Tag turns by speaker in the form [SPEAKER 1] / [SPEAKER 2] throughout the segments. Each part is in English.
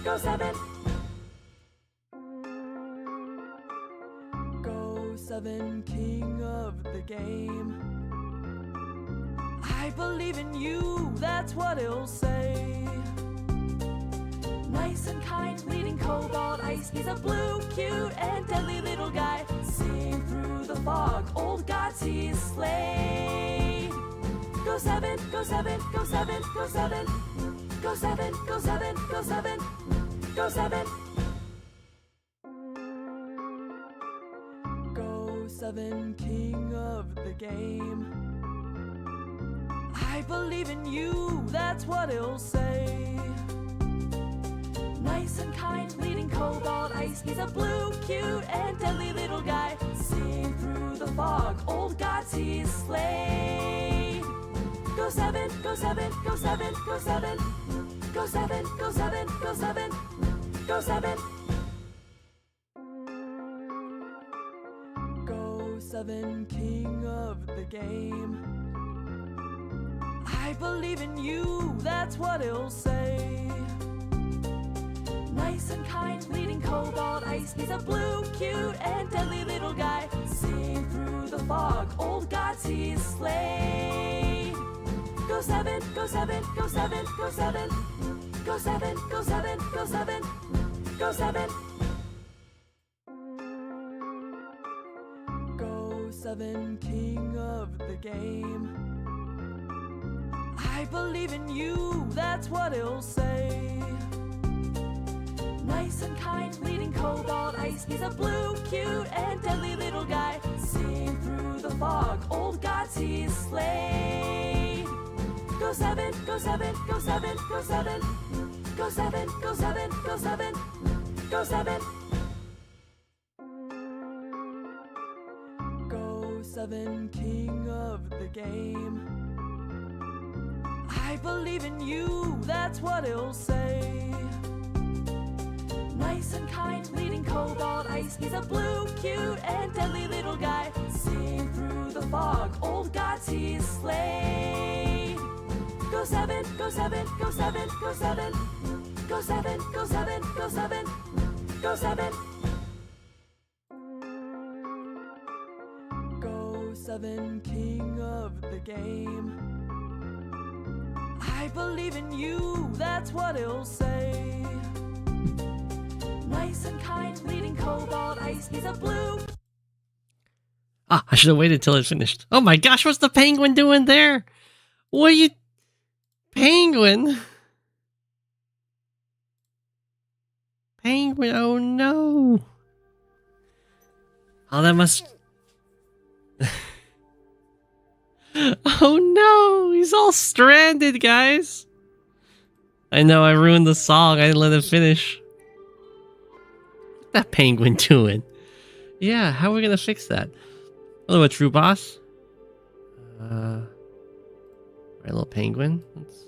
[SPEAKER 1] Go7. Go7, king of the game. I believe in you, that's what he'll say. Nice and kind, leading cobalt ice. He's a blue, cute, and deadly little guy. Seeing through the fog, old gods he's slain. Go7, Go7, Go7, Go7. Go7, Go7, Go7, Go7. Go7, king of the game. I believe in you, that's what he'll say. Nice and kind, leading cobalt ice. He's a blue, cute, and deadly little guy. Seeing through the fog, old gods he's slain. Go7, Go7, Go7, Go7. Go7, Go7, Go7, Go7. Go7, king of the game. I believe in you, that's what he'll say. Nice and kind, leading cobalt ice. He's a blue, cute, and deadly little guy. Seeing through the fog, old gods he's slain. Go7, Go7, Go7, Go7. Go7, Go7, Go7, Go7. Go7, king of the game. I believe in you, that's what he'll say. Nice and kind, leading cobalt ice. He's a blue, cute, and deadly little guy. Seeing through the fog, old gods he's slain. Go7, Go7, Go7, Go7. Go7, Go7, Go7, Go7. Go7, king of the game. I believe in you, that's what he'll say. Nice and kind, leading cobalt ice. He's a blue, cute, and deadly little guy. Seeing through the fog, old gods he's slain. Go7, Go7, Go7, Go7. Go7, Go7, Go7, Go7. Go7, king of the game. I believe in you, that's what he'll say. Nice and kind, leading cobalt ice. He's a blue.
[SPEAKER 2] Ah, I should have waited till it finished. Oh my gosh, what's the penguin doing there? What are you... Penguin? Penguin, oh no. Oh, that must... Oh no, he's all stranded, guys. I know, I ruined the song. I didn't let it finish. What's that penguin doing? Yeah, how are we gonna fix that? Hello, a true boss. Right, little penguin. Let's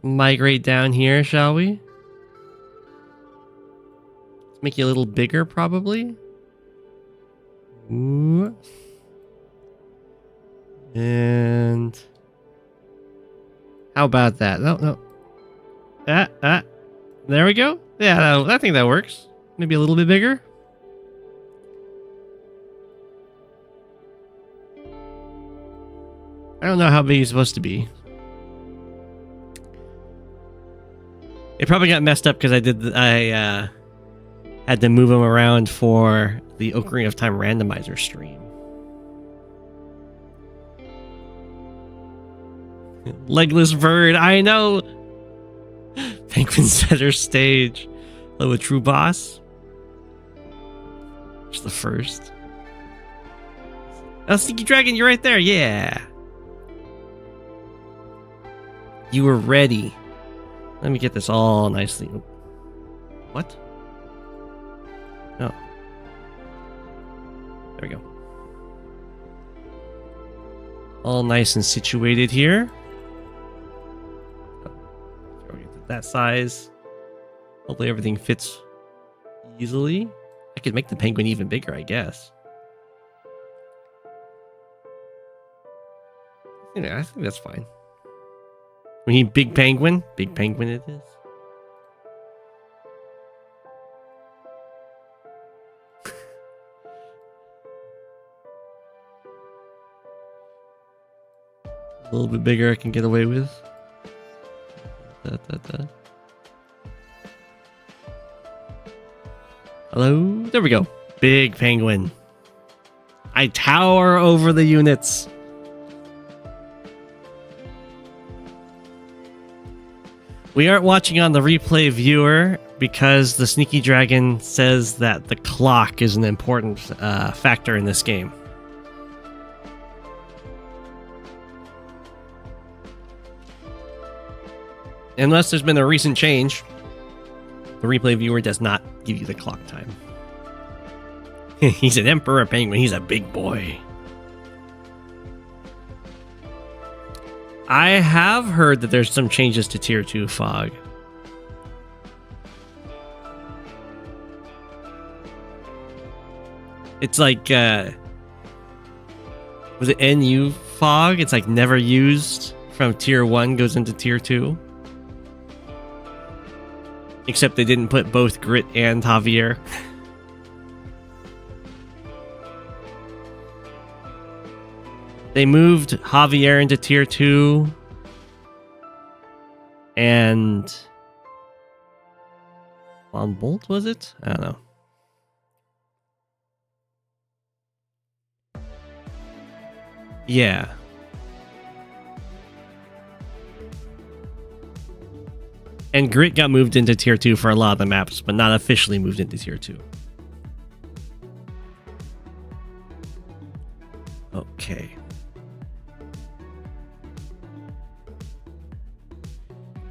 [SPEAKER 2] migrate down here, shall we? Let's make you a little bigger, probably. Ooh. And how about that? No. There we go. Yeah, I think that works. Maybe a little bit bigger. I don't know how big he's supposed to be. It probably got messed up because I had to move him around for the Ocarina of Time randomizer stream. Legless bird, I know. Penguin center stage. Hello, a true boss. It's the first. Oh, Sneaky Dragon, you're right there. Yeah. You were ready. Let me get this all nicely. What? Oh. There we go. All nice and situated here. That size. Hopefully everything fits easily. I could make the penguin even bigger, I guess. Yeah, I think that's fine. We need big penguin. Big penguin it is. A little bit bigger I can get away with. Hello? There we go. Big penguin. I tower over the units. We aren't watching on the replay viewer because the Sneaky Dragon says that the clock is an important factor in this game. Unless there's been a recent change, the replay viewer does not give you the clock time. He's an emperor penguin. He's a big boy. I have heard that there's some changes to Tier 2 fog. It's like, was it NU fog? It's like never used from Tier 1 goes into Tier 2. Except they didn't put both Grit and Javier. They moved Javier into Tier 2. And Von Bolt, was it? I don't know. Yeah. And Grit got moved into Tier 2 for a lot of the maps, but not officially moved into Tier 2. Okay.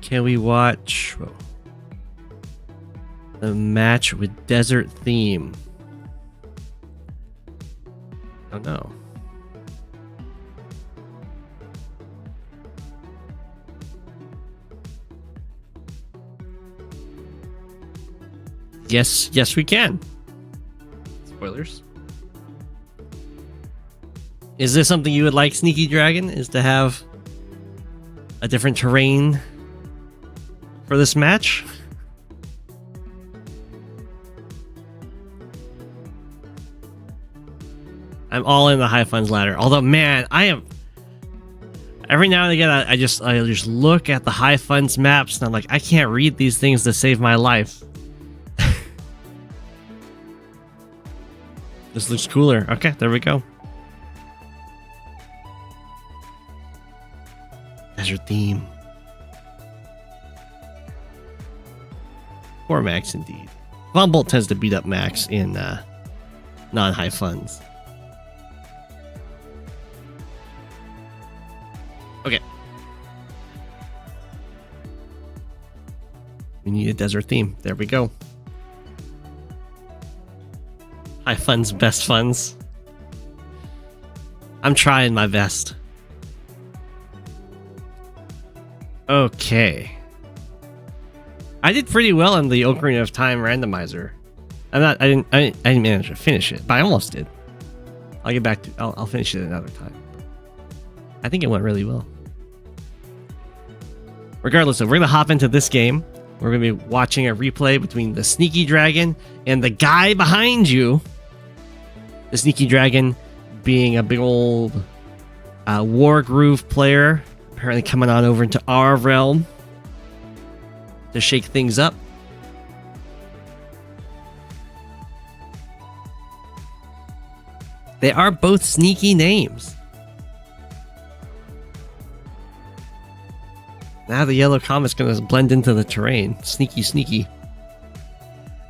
[SPEAKER 2] Can we watch the match with desert theme? Oh no. Yes, we can. Spoilers. Is this something you would like, Sneaky Dragon? Is to have a different terrain for this match? I'm all in the high funds ladder. Although, man, I am. Every now and again, I just look at the high funds maps and I'm like, I can't read these things to save my life. This looks cooler. Okay, there we go. Desert theme. Poor Max, indeed. Von Bolt tends to beat up Max in non-high funds. Okay. We need a desert theme. There we go. High funds, best funds. I'm trying my best. Okay. I did pretty well in the Ocarina of Time randomizer. I didn't manage to finish it, but I almost did. I'll get back to. I'll finish it another time. I think it went really well. Regardless, so we're gonna hop into this game. We're gonna be watching a replay between the Sneaky Dragon and the guy behind you. The Sneaky Dragon being a big old War Groove player, apparently coming on over into our realm to shake things up. They are both sneaky names. Now the yellow comet's going to blend into the terrain. Sneaky, sneaky.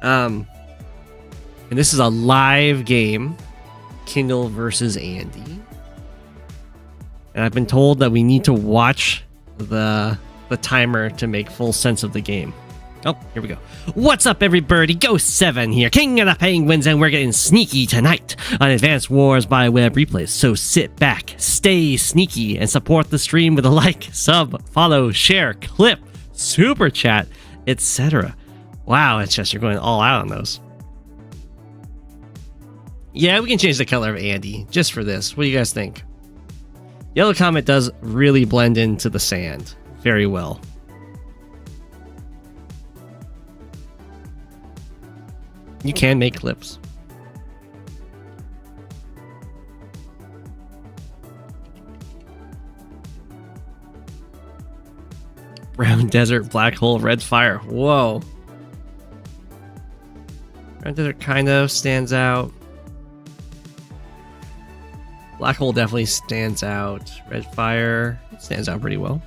[SPEAKER 2] And this is a live game. Kindle versus Andy. And I've been told that we need to watch the timer to make full sense of the game. Oh, here we go. What's up, everybody? Go7 here, King of the Penguins, and we're getting sneaky tonight on Advanced Wars by Web Replays. So sit back, stay sneaky, and support the stream with a like, sub, follow, share, clip, super chat, etc. Wow, it's just you're going all out on those. Yeah, we can change the color of Andy just for this. What do you guys think? Yellow Comet does really blend into the sand very well. You can make clips. Desert, Black Hole, Red Fire. Whoa. Red Desert kind of stands out. Black Hole definitely stands out. Red Fire stands out pretty well.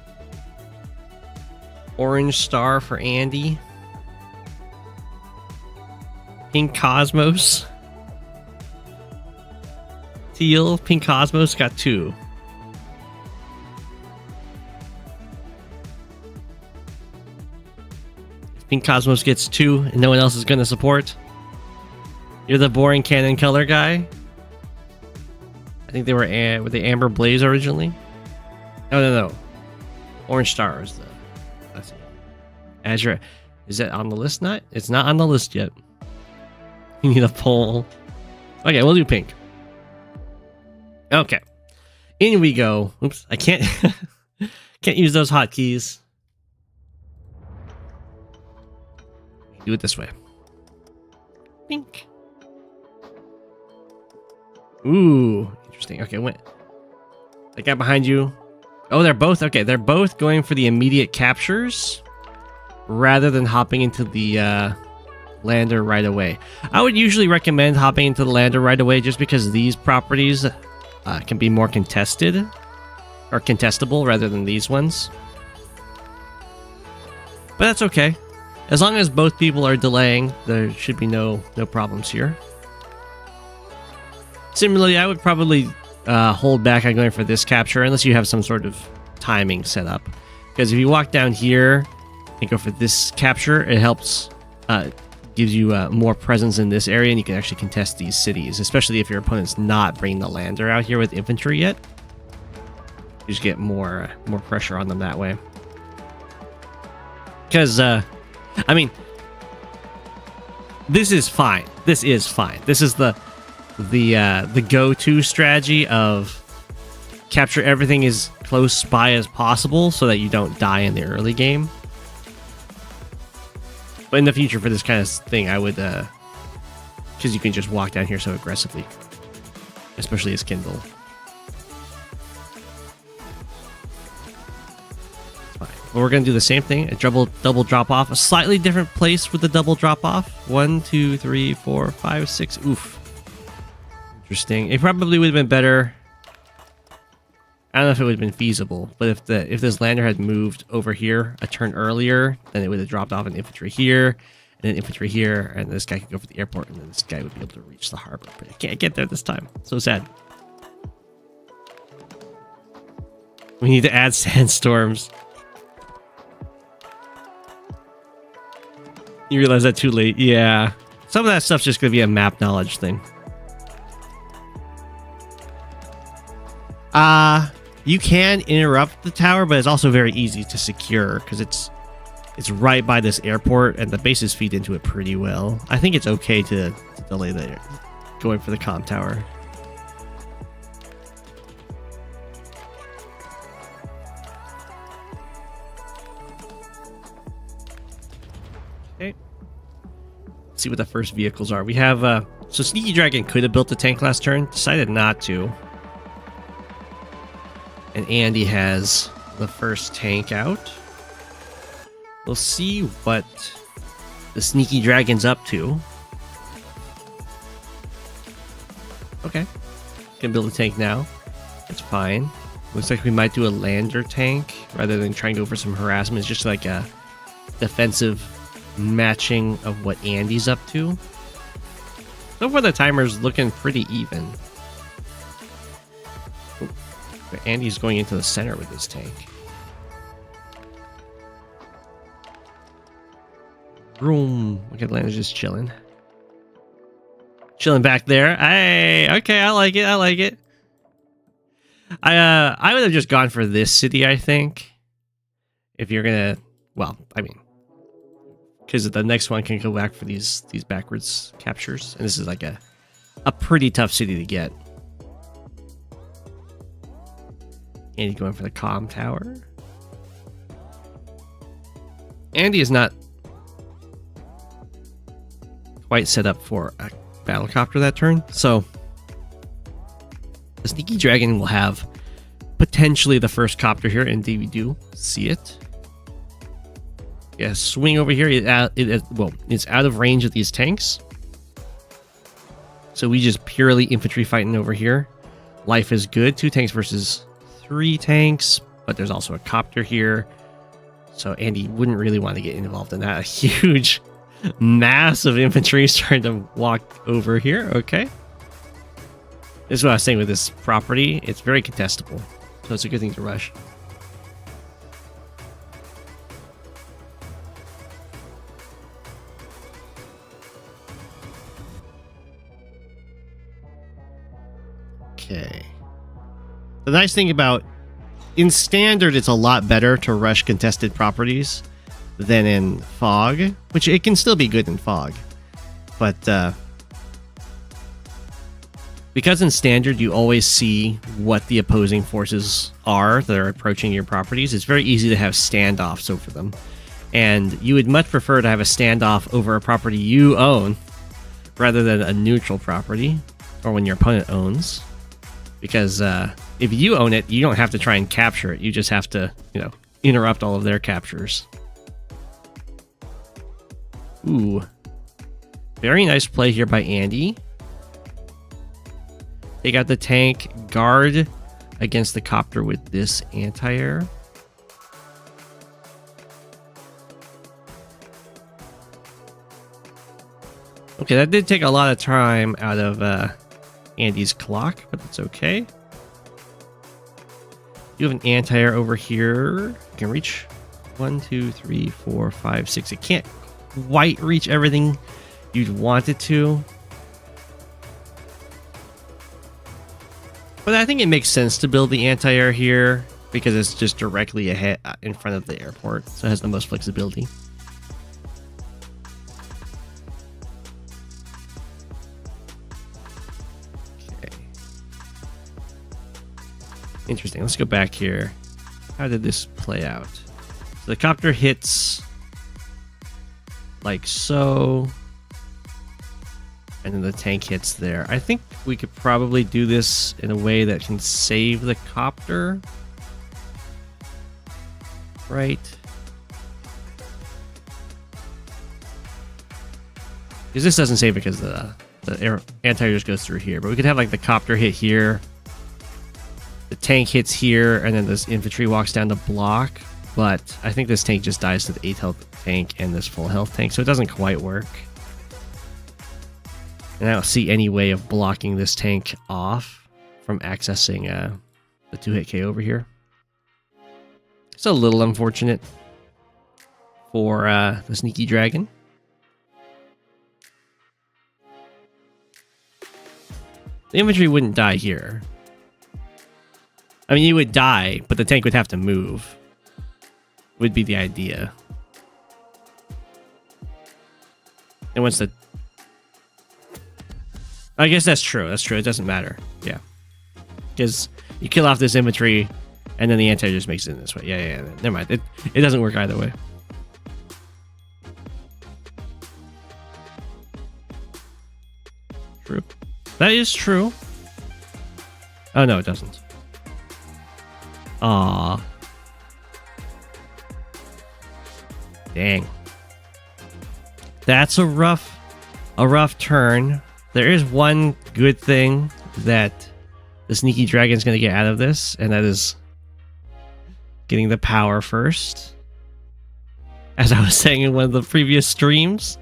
[SPEAKER 2] Orange Star for Andy. Pink Cosmos. Teal, Pink Cosmos got 2. If Pink Cosmos gets 2 and no one else is going to support, you're the boring cannon color guy. I think they were the Amber Blaze originally. No. Orange Star is the. Let's see. Azure, is that on the list? Not. It's not on the list yet. You need a poll. Okay, we'll do pink. Okay, in we go. Oops, I can't can't use those hotkeys. Do it this way. Pink. Ooh, interesting. Okay, what? That guy behind you. Oh, they're both okay. They're both going for the immediate captures rather than hopping into the lander right away. I would usually recommend hopping into the lander right away just because these properties can be more contested or contestable rather than these ones. But that's okay. As long as both people are delaying, there should be no problems here. Similarly, I would probably hold back on going for this capture unless you have some sort of timing set up. Because if you walk down here and go for this capture, it helps, gives you more presence in this area, and you can actually contest these cities, especially if your opponent's not bringing the lander out here with infantry yet. You just get more pressure on them that way. Because, I mean, this is fine. This is fine. This is the go-to strategy of capture everything as close by as possible so that you don't die in the early game. But in the future for this kind of thing, I would, because you can just walk down here so aggressively, especially as Kindle. Fine. Well, we're gonna do the same thing. A double drop off. A slightly different place with the double drop off. 1, 2, 3, 4, 5, 6. Oof. Interesting. It probably would have been better. I don't know if it would have been feasible, but if this lander had moved over here a turn earlier, then it would have dropped off an infantry here, and an infantry here, and this guy could go for the airport, and then this guy would be able to reach the harbor. But I can't get there this time. So sad. We need to add sandstorms. You realize that too late? Yeah. Some of that stuff's just going to be a map knowledge thing. You can interrupt the tower, but it's also very easy to secure because it's right by this airport and the bases feed into it pretty well. I think it's okay to delay the going for the comm tower. Okay. Let's see what the first vehicles are. We have so Sneaky Dragon could have built the tank last turn, decided not to. And Andy has the first tank out. We'll see what the Sneaky Dragon's up to. Okay. Can build a tank now. That's fine. Looks like we might do a lander tank rather than trying to go for some harassment. It's just like a defensive matching of what Andy's up to. So far the timer's looking pretty even. But Andy's going into the center with his tank. Room. Look at Atlanta's just chilling. Chilling back there. Hey, okay, I like it. I like it. I would have just gone for this city, I think. If you're gonna, well, I mean, because the next one can go back for these backwards captures, and this is like a pretty tough city to get. Andy going for the comm tower. Andy is not quite set up for a battlecopter that turn, so the Sneaky Dragon will have potentially the first copter here, and we do see it. Yeah, swing over here. It's out of range of these tanks. So we just purely infantry fighting over here. Life is good. 2 tanks versus 3 tanks. But there's also a copter here. So Andy wouldn't really want to get involved in that. A huge mass of infantry is trying to walk over here. Okay. This is what I was saying with this property. It's very contestable. So it's a good thing to rush. Okay. The nice thing about in standard, it's a lot better to rush contested properties than in fog, which it can still be good in fog. But because in standard you always see what the opposing forces are that are approaching your properties, it's very easy to have standoffs over them. And you would much prefer to have a standoff over a property you own rather than a neutral property or when your opponent owns. Because if you own it, you don't have to try and capture it. You just have to, interrupt all of their captures. Ooh. Very nice play here by Andy. Take out the tank, guard against the copter with this anti-air. Okay, that did take a lot of time out of Andy's clock, but that's okay. You have an anti-air over here. You can reach 1, 2, 3, 4, 5, 6. It can't quite reach everything you'd want it to. But I think it makes sense to build the anti-air here because it's just directly ahead in front of the airport, so it has the most flexibility. Interesting. Let's go back here. How did this play out? So the copter hits like so. And then the tank hits there. I think we could probably do this in a way that can save the copter. Right? Because this doesn't save it because the anti-air just goes through here. But we could have like the copter hit here. The tank hits here, and then this infantry walks down the block. But I think this tank just dies to the 8 health tank and this full health tank, so it doesn't quite work. And I don't see any way of blocking this tank off from accessing the 2-hit KO over here. It's a little unfortunate for the Sneaky Dragon. The infantry wouldn't die here. I mean, you would die, but the tank would have to move. Would be the idea. And once the... I guess that's true. That's true. It doesn't matter. Yeah. Because you kill off this infantry, and then the anti just makes it in this way. Yeah. Never mind. It doesn't work either way. True. That is true. Oh, no, it doesn't. Aww. Dang. That's a rough turn. There is one good thing that the Sneaky Dragon's going to get out of this, and that is getting the power first. As I was saying in one of the previous streams,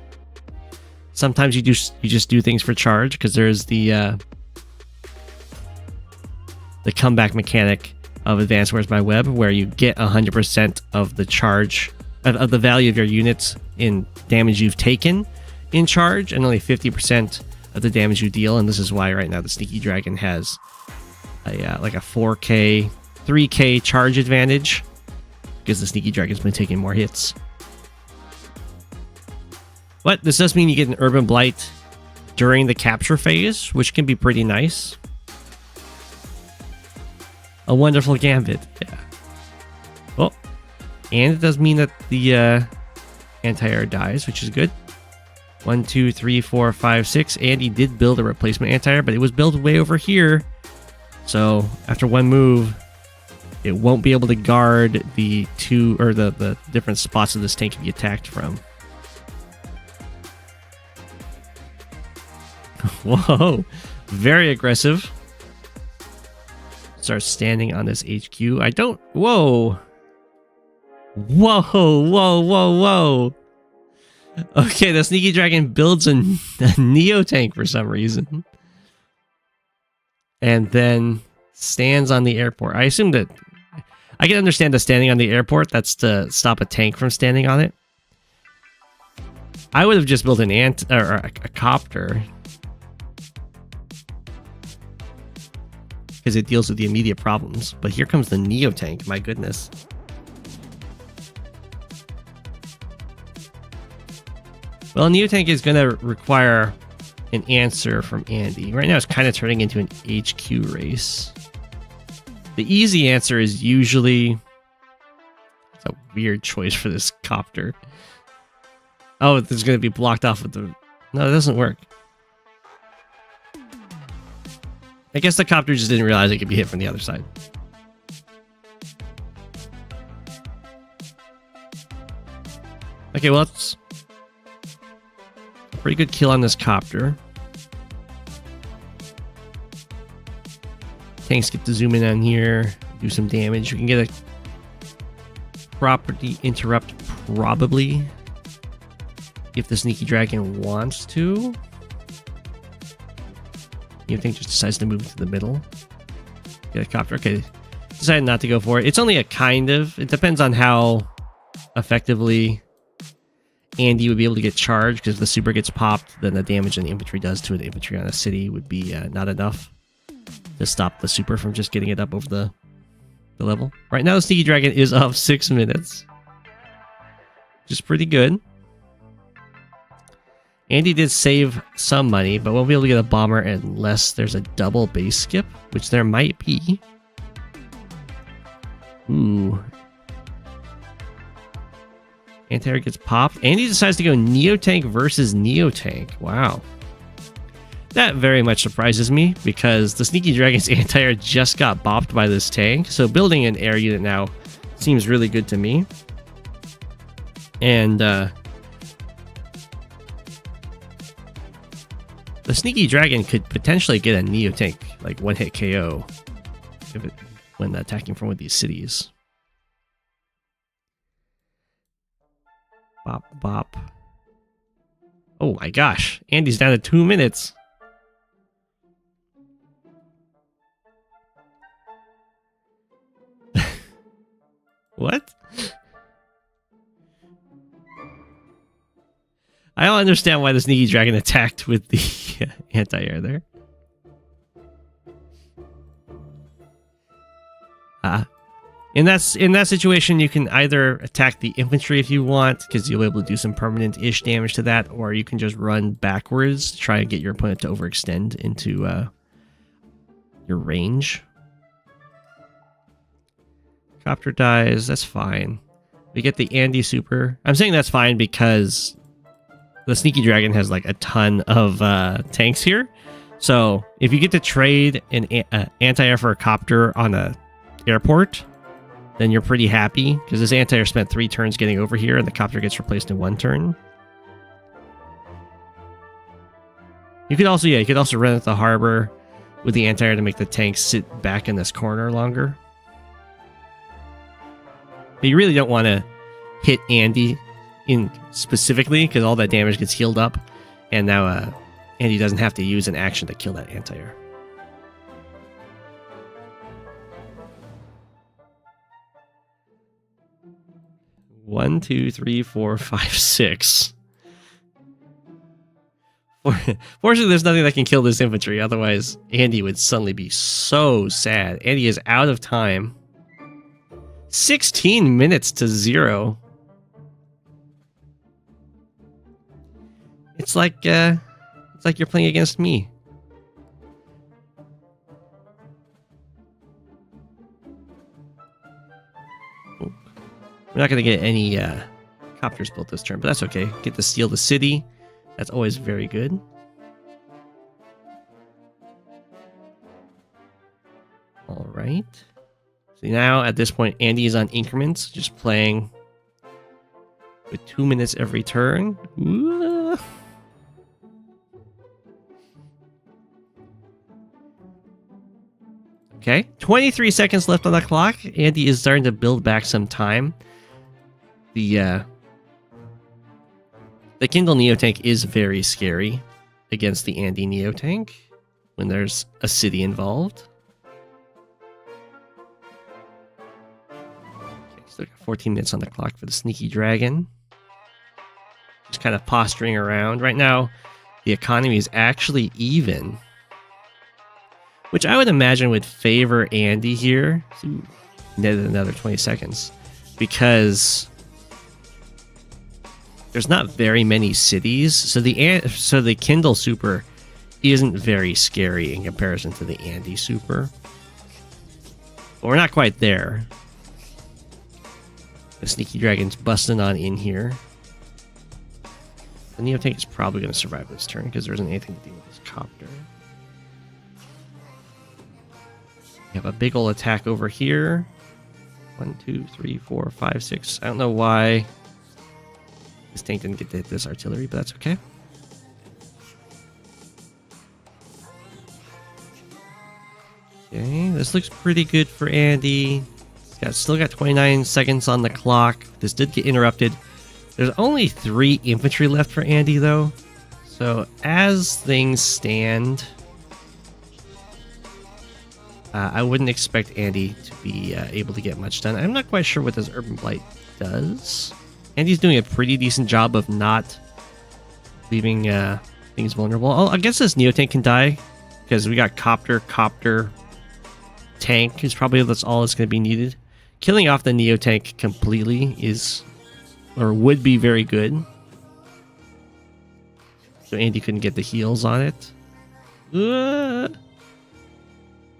[SPEAKER 2] sometimes you just do things for charge because there's the comeback mechanic of Advanced Wars by Web, where you get 100% of the charge of the value of your units in damage you've taken in charge, and only 50% of the damage you deal. And this is why right now the Sneaky Dragon has like a 4K, 3K charge advantage, because the Sneaky Dragon's been taking more hits. But this does mean you get an Urban Blight during the capture phase, which can be pretty nice. A wonderful Gambit, yeah. Well, and it does mean that the anti-air dies, which is good. 1, 2, 3, 4, 5, 6. Andy did build a replacement anti-air, but it was built way over here. So after one move, it won't be able to guard the the different spots of this tank to be attacked from. Whoa, very aggressive. Start standing on this HQ. I don't. Whoa. Whoa, whoa, whoa, whoa. Okay, the Sneaky Dragon builds a Neo tank for some reason. And then stands on the airport. I assume that I can understand the standing on the airport. That's to stop a tank from standing on it. I would have just built an a copter. Because it deals with the immediate problems. But here comes the Neo tank. My goodness. Well, Neo tank is going to require an answer from Andy. Right now it's kind of turning into an HQ race. The easy answer is usually... It's a weird choice for this copter. Oh, there's going to be blocked off with the... No, it doesn't work. I guess the copter just didn't realize it could be hit from the other side. Okay, well, it's a pretty good kill on this copter. Tanks get to zoom in on here, do some damage. We can get a property interrupt probably if the Sneaky Dragon wants to. You think just decides to move to the middle. Get a copter. Okay, decided not to go for it. It's only a kind of. It depends on how effectively Andy would be able to get charged, because if the super gets popped, then the damage an infantry does to an infantry on a city would be not enough to stop the super from just getting it up over the level. Right now, the Sneaky Dragon is up 6 minutes, which is pretty good. Andy did save some money, but won't be able to get a bomber unless there's a double base skip, which there might be. Ooh. Anti-air gets popped. Andy decides to go Neo Tank versus Neo Tank. Wow. That very much surprises me, because the Sneaky Dragon's anti-air just got bopped by this tank, so building an air unit now seems really good to me. And, the Sneaky Dragon could potentially get a Neo Tank, like one-hit KO, when attacking from one of these cities. Bop, bop. Oh my gosh, Andy's down to 2 minutes. What? I don't understand why the Sneaky Dragon attacked with the anti-air there. In that situation, you can either attack the infantry if you want, because you'll be able to do some permanent-ish damage to that, or you can just run backwards to try and get your opponent to overextend into your range. Copter dies, that's fine. We get the Andy super. I'm saying that's fine because the Sneaky Dragon has like a ton of tanks here. So if you get to trade an anti-air for a copter on a airport, then you're pretty happy, because this anti-air spent 3 turns getting over here and the copter gets replaced in 1 turn. You could also, you could also run at the harbor with the anti-air to make the tanks sit back in this corner longer. But you really don't want to hit Andy in specifically, because all that damage gets healed up, and now Andy doesn't have to use an action to kill that anti-air. One, two, three, four, five, six. Fortunately, there's nothing that can kill this infantry. Otherwise, Andy would suddenly be so sad. Andy is out of time. 16 minutes to 0. It's like you're playing against me. We're not going to get any copters built this turn, but that's okay. Get to steal the city. That's always very good. All right. So now at this point, Andy is on increments, just playing with 2 minutes every turn. Ooh. Okay, 23 seconds left on the clock. Andy is starting to build back some time. The Kindle Neotank is very scary against the Andy Neotank when there's a city involved. Okay, still got 14 minutes on the clock for the Sneaky Dragon. Just kind of posturing around. Right now, the economy is actually even, which I would imagine would favor Andy here. So netted another 20 seconds. Because there's not very many cities, so the Kindle Super isn't very scary in comparison to the Andy Super. But we're not quite there. The Sneaky Dragon's busting on in here. The Neotank is probably going to survive this turn because there isn't anything to do with this copter. We have a big ol' attack over here. 1, 2, 3, 4, 5, 6. I don't know why this tank didn't get to hit this artillery, but that's okay. Okay, this looks pretty good for Andy. He's still got 29 seconds on the clock. This did get interrupted. There's only 3 infantry left for Andy, though. So as things stand, I wouldn't expect Andy to be able to get much done. I'm not quite sure what this Urban Blight does. Andy's doing a pretty decent job of not leaving things vulnerable. Oh, I guess this Neotank can die because we got copter, tank is probably that's all that's going to be needed. Killing off the Neotank completely is, or would be very good. So Andy couldn't get the heals on it.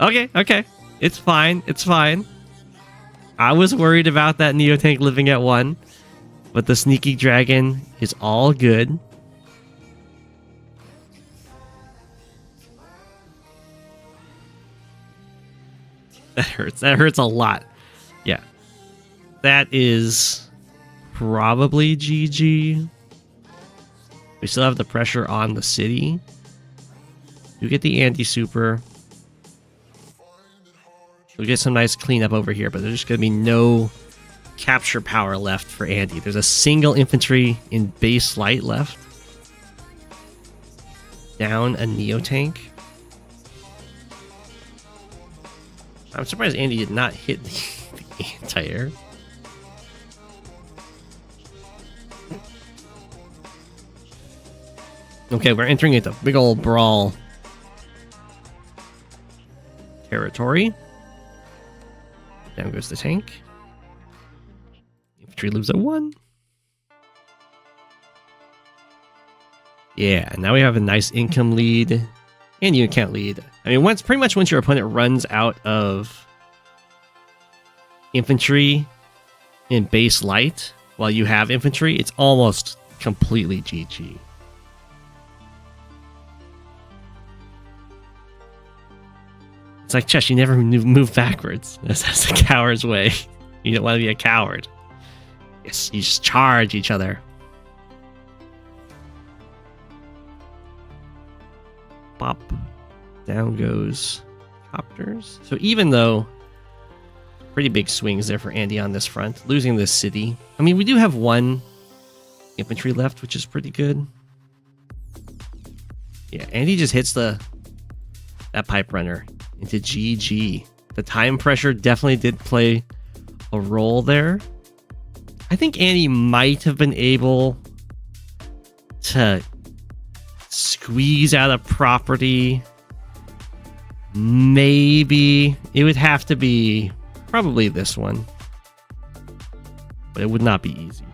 [SPEAKER 2] Okay. It's fine. I was worried about that Neotank living at 1. But the Sneaky Dragon is all good. That hurts. That hurts a lot. Yeah. That is probably GG. We still have the pressure on the city. You get the Andy Super. We'll get some nice cleanup over here, but there's just going to be no capture power left for Andy. There's a single infantry in base light left. Down a Neotank. I'm surprised Andy did not hit the anti-air. Okay, we're entering into big old brawl territory. Down goes the tank. Infantry lives at 1. Yeah, now we have a nice income lead and unit count lead. I mean, pretty much once your opponent runs out of infantry in base light while you have infantry, it's almost completely GG. It's like chess, you never move backwards. That's a coward's way. You don't want to be a coward. Yes, you just charge each other. Pop. Down goes copters. So even though pretty big swings there for Andy on this front, losing this city. I mean, we do have 1 infantry left, which is pretty good. Yeah, Andy just hits that pipe runner into GG. The time pressure definitely did play a role there. I think Andy might have been able to squeeze out a property. Maybe it would have to be probably this one, but it would not be easy.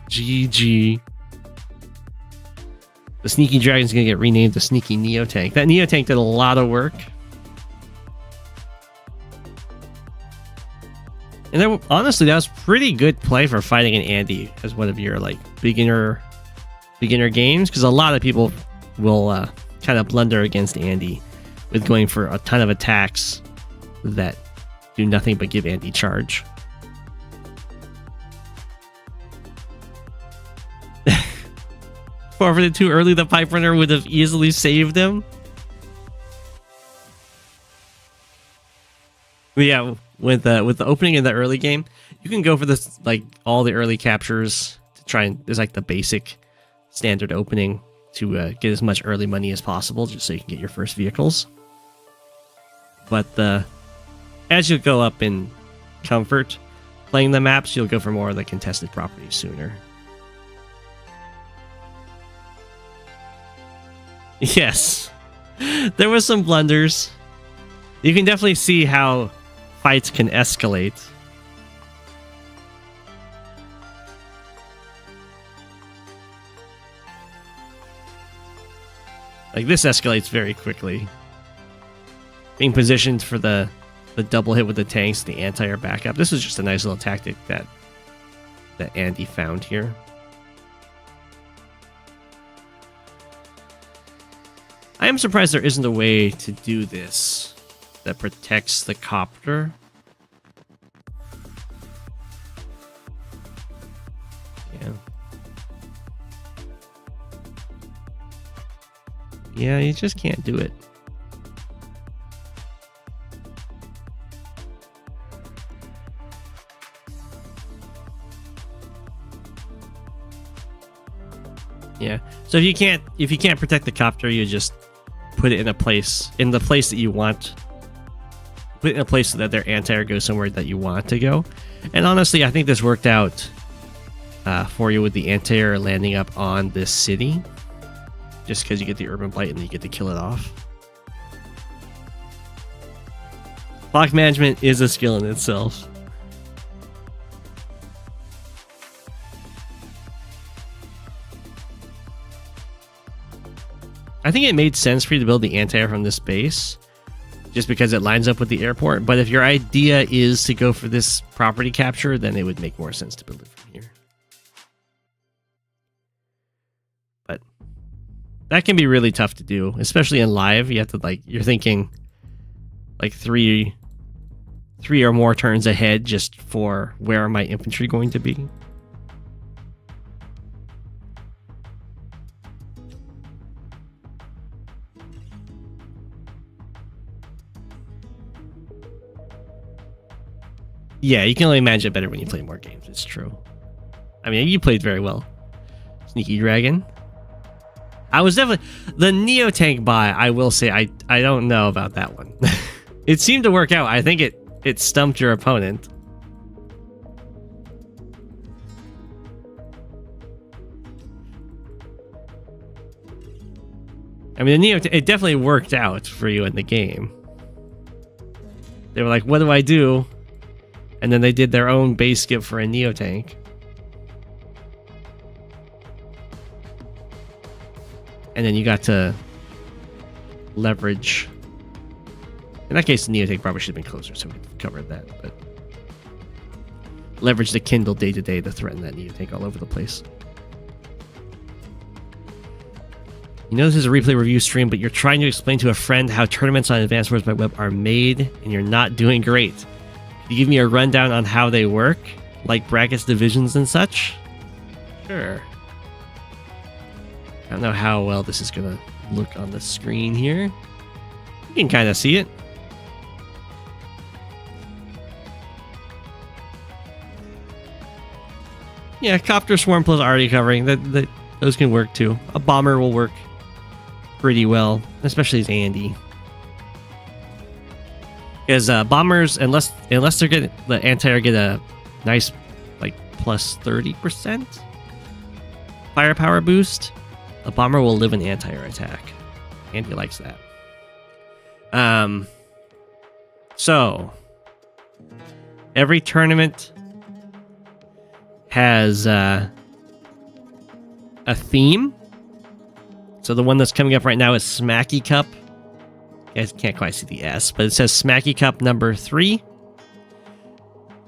[SPEAKER 2] GG. The Sneaky Dragon's gonna get renamed the Sneaky Neotank. That Neotank did a lot of work. And then, honestly, that was pretty good play for fighting an Andy as one of your like beginner games, because a lot of people will kind of blunder against Andy with going for a ton of attacks that do nothing but give Andy charge. Forfeited too early, the pipe runner would have easily saved him. But yeah, with the opening in the early game, you can go for this, like, all the early captures to try and there's like the basic standard opening to get as much early money as possible, just so you can get your first vehicles. But as you go up in comfort playing the maps, you'll go for more of the contested properties sooner. Yes, there was some blunders. You can definitely see how fights can escalate. Like, this escalates very quickly. Being positioned for the double hit with the tanks, the anti-air backup. This is just a nice little tactic that Andy found here. I am surprised there isn't a way to do this that protects the copter. Yeah. Yeah, you just can't do it. Yeah. So if you can't protect the copter, you just put it in the place that you want. Put it in a place so that their anti-air goes somewhere that you want to go. And honestly, I think this worked out for you with the anti-air landing up on this city. Just because you get the urban blight and then you get to kill it off. Block management is a skill in itself. I think it made sense for you to build the anti-air from this base, just because it lines up with the airport. But if your idea is to go for this property capture, then it would make more sense to build it from here. But that can be really tough to do, especially in live. You have to, like, you're thinking like three or more turns ahead just for where are my infantry going to be. Yeah, you can only manage it better when you play more games. It's true. I mean, you played very well, Sneaky Dragon. I was definitely the Neo Tank buy. I will say, I don't know about that one. It seemed to work out. I think it stumped your opponent. I mean, it definitely worked out for you in the game. They were like, "What do I do?" And then they did their own base skip for a Neo Tank. And then you got to leverage. In that case, the Neo Tank probably should have been closer, so we covered that. But leverage the Kindle day-to-day to threaten that Neo Tank all over the place. You know this is a replay review stream, but you're trying to explain to a friend how tournaments on Advanced Wars by Web are made, and you're not doing great. Can you give me a rundown on how they work, like brackets, divisions, and such? Sure. I don't know how well this is going to look on the screen here. You can kind of see it. Yeah, Copter Swarm Plus already covering. Those can work too. A bomber will work pretty well, especially as Andy. Because bombers, unless they're getting the anti-air get a nice like plus 30% firepower boost, a bomber will live an anti-air attack. Andy likes that. So every tournament has a theme. So the one that's coming up right now is Smacky Cup. You guys can't quite see the S, but it says Smacky Cup number 3.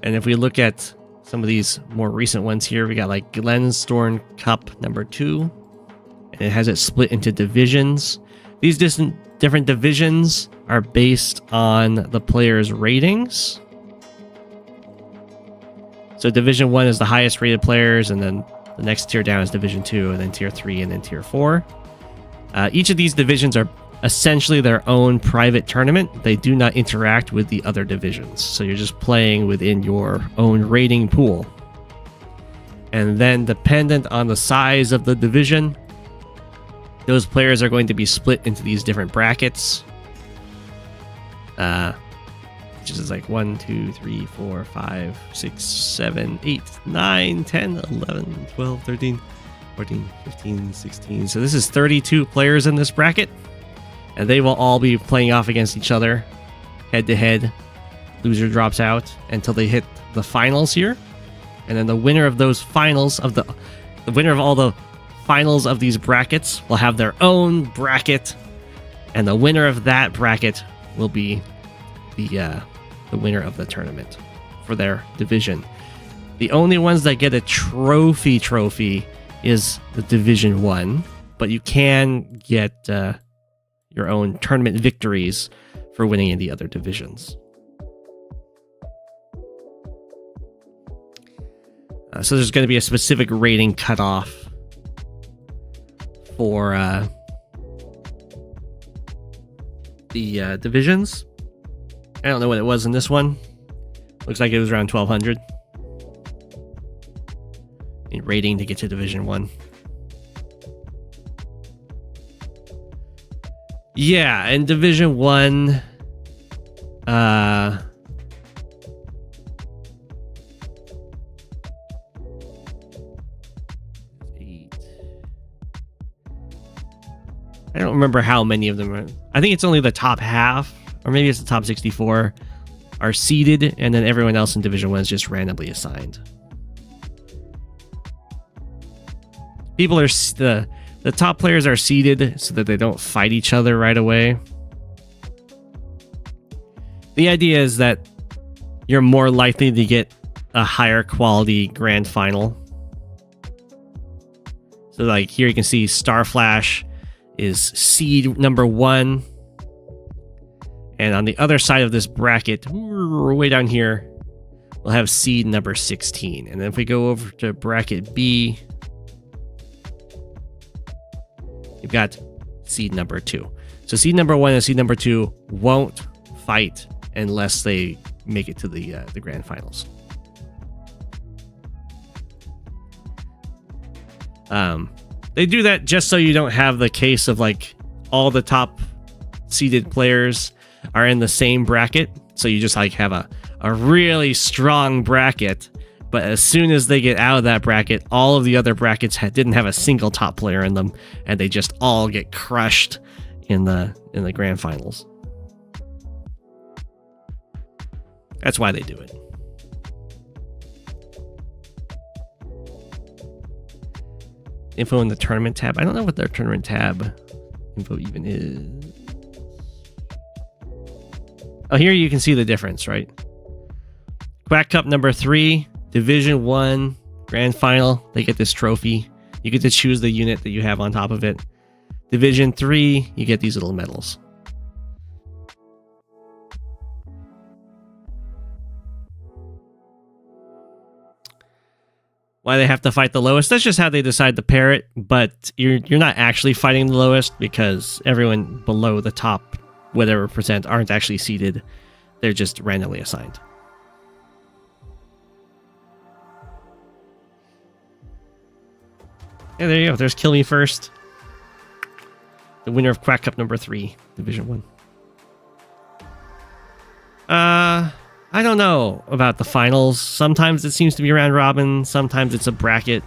[SPEAKER 2] And if we look at some of these more recent ones here, we got like Glenstorn Cup number 2. And it has it split into divisions. These different divisions are based on the player's ratings. So Division 1 is the highest rated players, and then the next tier down is Division 2, and then Tier 3, and then Tier 4. Each of these divisions are essentially their own private tournament. They do not interact with the other divisions. So you're just playing within your own rating pool. And then dependent on the size of the division, those players are going to be split into these different brackets. Which is like 1, 2, 3, 4, 5, 6, 7, 8, 9, 10, 11, 12, 13, 14, 15, 16. So this is 32 players in this bracket. And they will all be playing off against each other, head to head. Loser drops out until they hit the finals here. And then the winner of those finals, the winner of all the finals of these brackets will have their own bracket. And the winner of that bracket will be the winner of the tournament for their division. The only ones that get a trophy is the Division 1. But you can get your own tournament victories for winning in the other divisions. So there's going to be a specific rating cutoff for the divisions. I don't know what it was in this one. Looks like it was around 1200 in rating to get to Division 1. Yeah, in Division 1, I don't remember how many of them are. I think it's only the top half, or maybe it's the top 64 are seeded, and then everyone else in Division 1 is just randomly assigned. People are the top players are seeded so that they don't fight each other right away. The idea is that you're more likely to get a higher quality grand final. So like here you can see Starflash is seed number 1. And on the other side of this bracket, way down here, we'll have seed number 16. And then if we go over to bracket B, you've got seed number 2. So seed number 1 and seed number 2 won't fight unless they make it to the grand finals. They do that just so you don't have the case of like all the top seeded players are in the same bracket. So you just like have a really strong bracket. But as soon as they get out of that bracket, all of the other brackets didn't have a single top player in them, and they just all get crushed in the grand finals. That's why they do it. Info in the tournament tab. I don't know what their tournament tab info even is. Oh, here you can see the difference, right? Quack Cup number 3. Division 1 Grand Final, they get this trophy. You get to choose the unit that you have on top of it. Division 3, you get these little medals. Why they have to fight the lowest? That's just how they decide to pair it, but you're not actually fighting the lowest because everyone below the top, whatever percent, aren't actually seeded. They're just randomly assigned. Yeah, there you go. There's Kill Me First. The winner of Quack Cup number 3, Division 1. I don't know about the finals. Sometimes it seems to be round robin. Sometimes it's a bracket.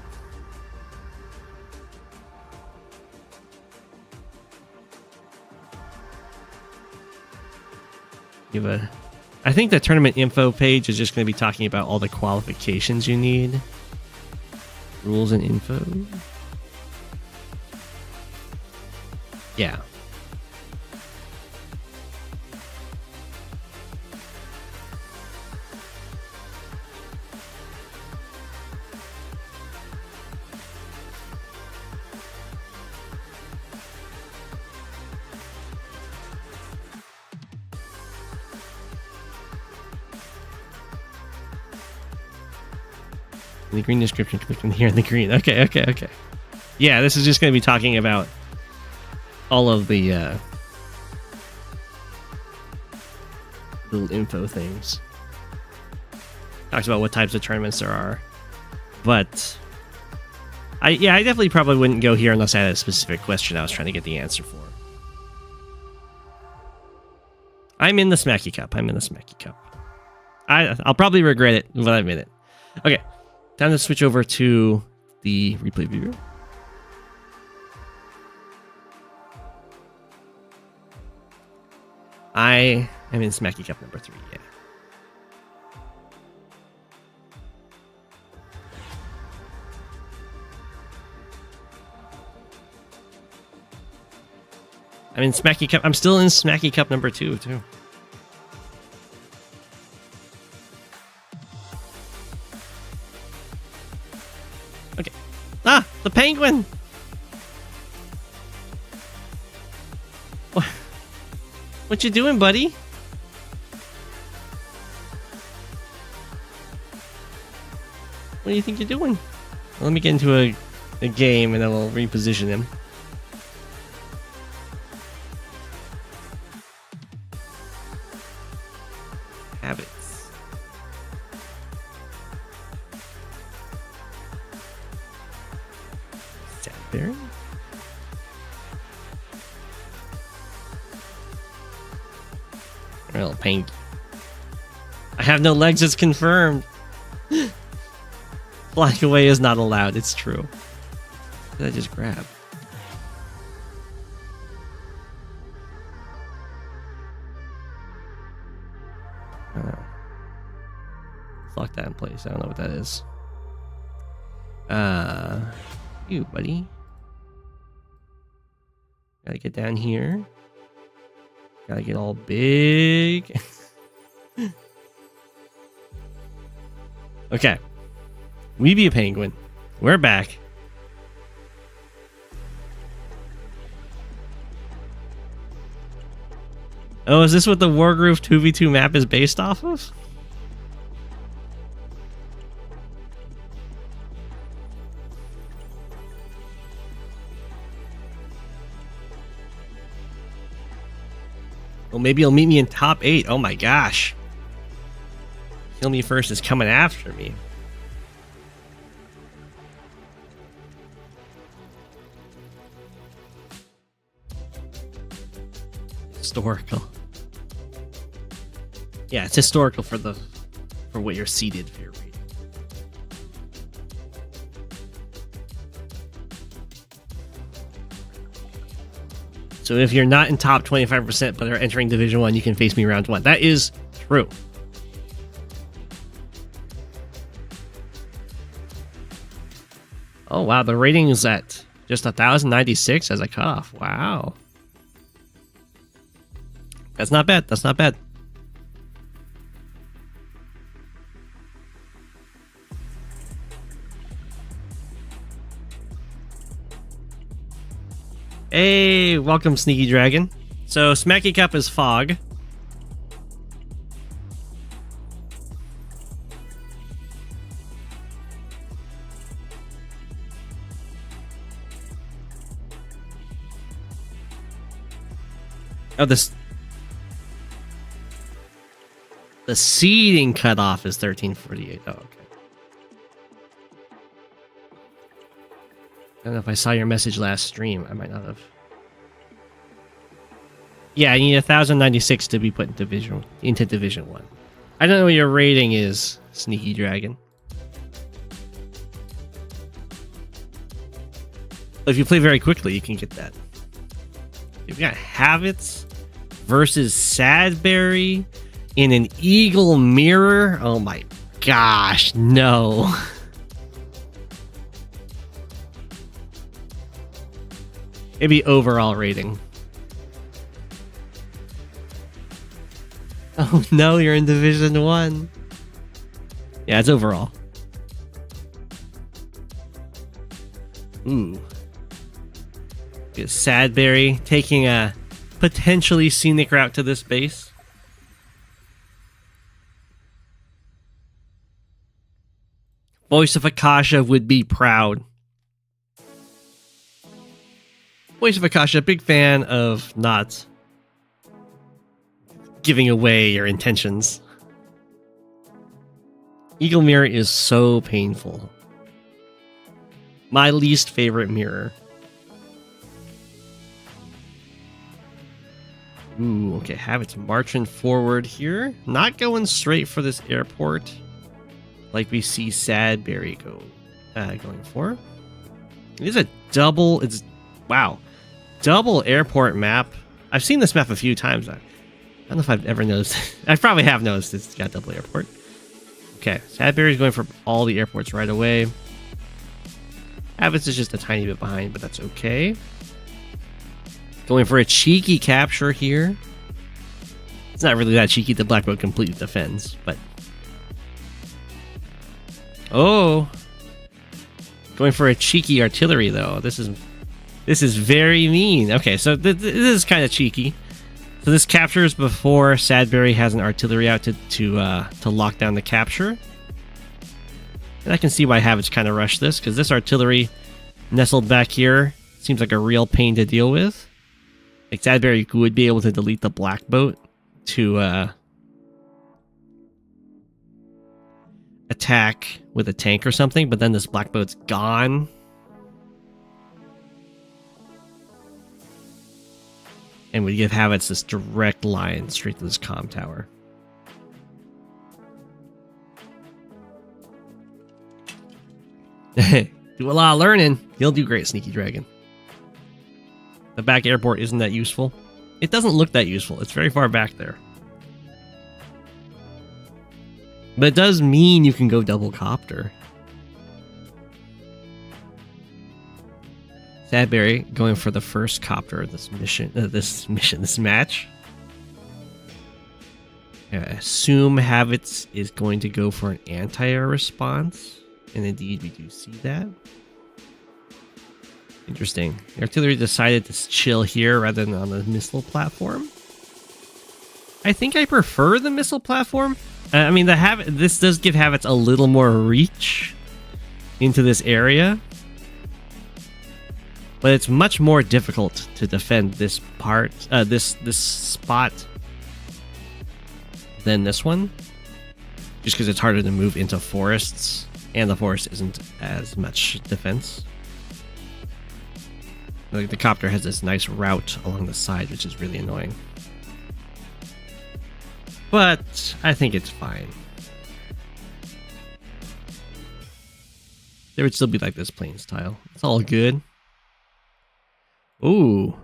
[SPEAKER 2] I think the tournament info page is just going to be talking about all the qualifications you need. Rules and info. Yeah. In the green description, click in here in the green. Okay. Yeah, this is just going to be talking about all of the little info things. Talks about what types of tournaments there are. But I definitely probably wouldn't go here unless I had a specific question I was trying to get the answer for. I'm in the Smacky Cup. I'll probably regret it, but I'm in it. Okay, time to switch over to the replay viewer. I am in Smacky Cup number 3, yeah. I'm in Smacky Cup. I'm still in Smacky Cup number 2, too. Okay. Ah, the penguin! What you doing, buddy? What do you think you're doing? Let me get into a game and then we'll reposition him. Habits. Sadberry? Well, pain. I have no legs, it's confirmed. Flying away is not allowed, it's true. What did I just grab? Lock that in place. I don't know what that is. You, buddy. Gotta get down here. Gotta get all big. Okay. We be a penguin. We're back. Oh, is this what the Wargroove 2v2 map is based off of? Well, maybe he'll meet me in top 8. Oh my gosh. Kill Me First is coming after me. Historical. Yeah, it's historical for what you're seeded for your reading. So if you're not in top 25% but are entering Division 1, you can face me round 1. That is true. Oh wow, the rating is at just 1,096 as a cutoff. Wow. That's not bad. That's not bad. Hey, welcome, Sneaky Dragon. So, Smacky Cup is Fog. Oh, the seeding cutoff is 1348. Oh, okay. I don't know if I saw your message last stream. I might not have. Yeah, I need 1,096 to be put into Division 1. I don't know what your rating is, Sneaky Dragon. If you play very quickly, you can get that. You've got Habits versus Sadberry in an Eagle Mirror. Oh my gosh, no. Maybe overall rating. Oh no, you're in Division 1. Yeah, it's overall. Ooh. Sadberry taking a potentially scenic route to this base. Voice of Akasha would be proud. Voice of Akasha, big fan of not giving away your intentions. Eagle Mirror is so painful. My least favorite mirror. Ooh, okay, Habit's marching forward here. Not going straight for this airport like we see Sadberry going for. It is a double, wow. Double airport map. I've seen this map a few times. I don't know if I've ever noticed. I probably have noticed it's got double airport. Okay, Sadberry's going for all the airports right away. Habits is just a tiny bit behind, but that's okay. Going for a cheeky capture here. It's not really that cheeky. The black boat completely defends, but... Oh! Going for a cheeky artillery, though. This is very mean. Okay, so this is kind of cheeky. So this captures before Sadberry has an artillery out to lock down the capture. And I can see why Habits kind of rushed this, because this artillery nestled back here seems like a real pain to deal with. Like Sadberry would be able to delete the black boat to attack with a tank or something, but then this black boat's gone. And would give Habits this direct line straight to this comm tower. Do a lot of learning. You'll do great, Sneaky Dragon. The back airport isn't that useful. It doesn't look that useful. It's very far back there. But it does mean you can go double copter. Sadberry going for the first copter of this this match. I assume Habits is going to go for an anti-air response. And indeed, we do see that. Interesting. The artillery decided to chill here rather than on the missile platform. I think I prefer the missile platform. I mean, this does give Habits a little more reach into this area. But it's much more difficult to defend this part, this spot than this one. Just because it's harder to move into forests, and the forest isn't as much defense. Like the copter has this nice route along the side, which is really annoying. But I think it's fine. There would still be like this plains tile. It's all good. Ooh.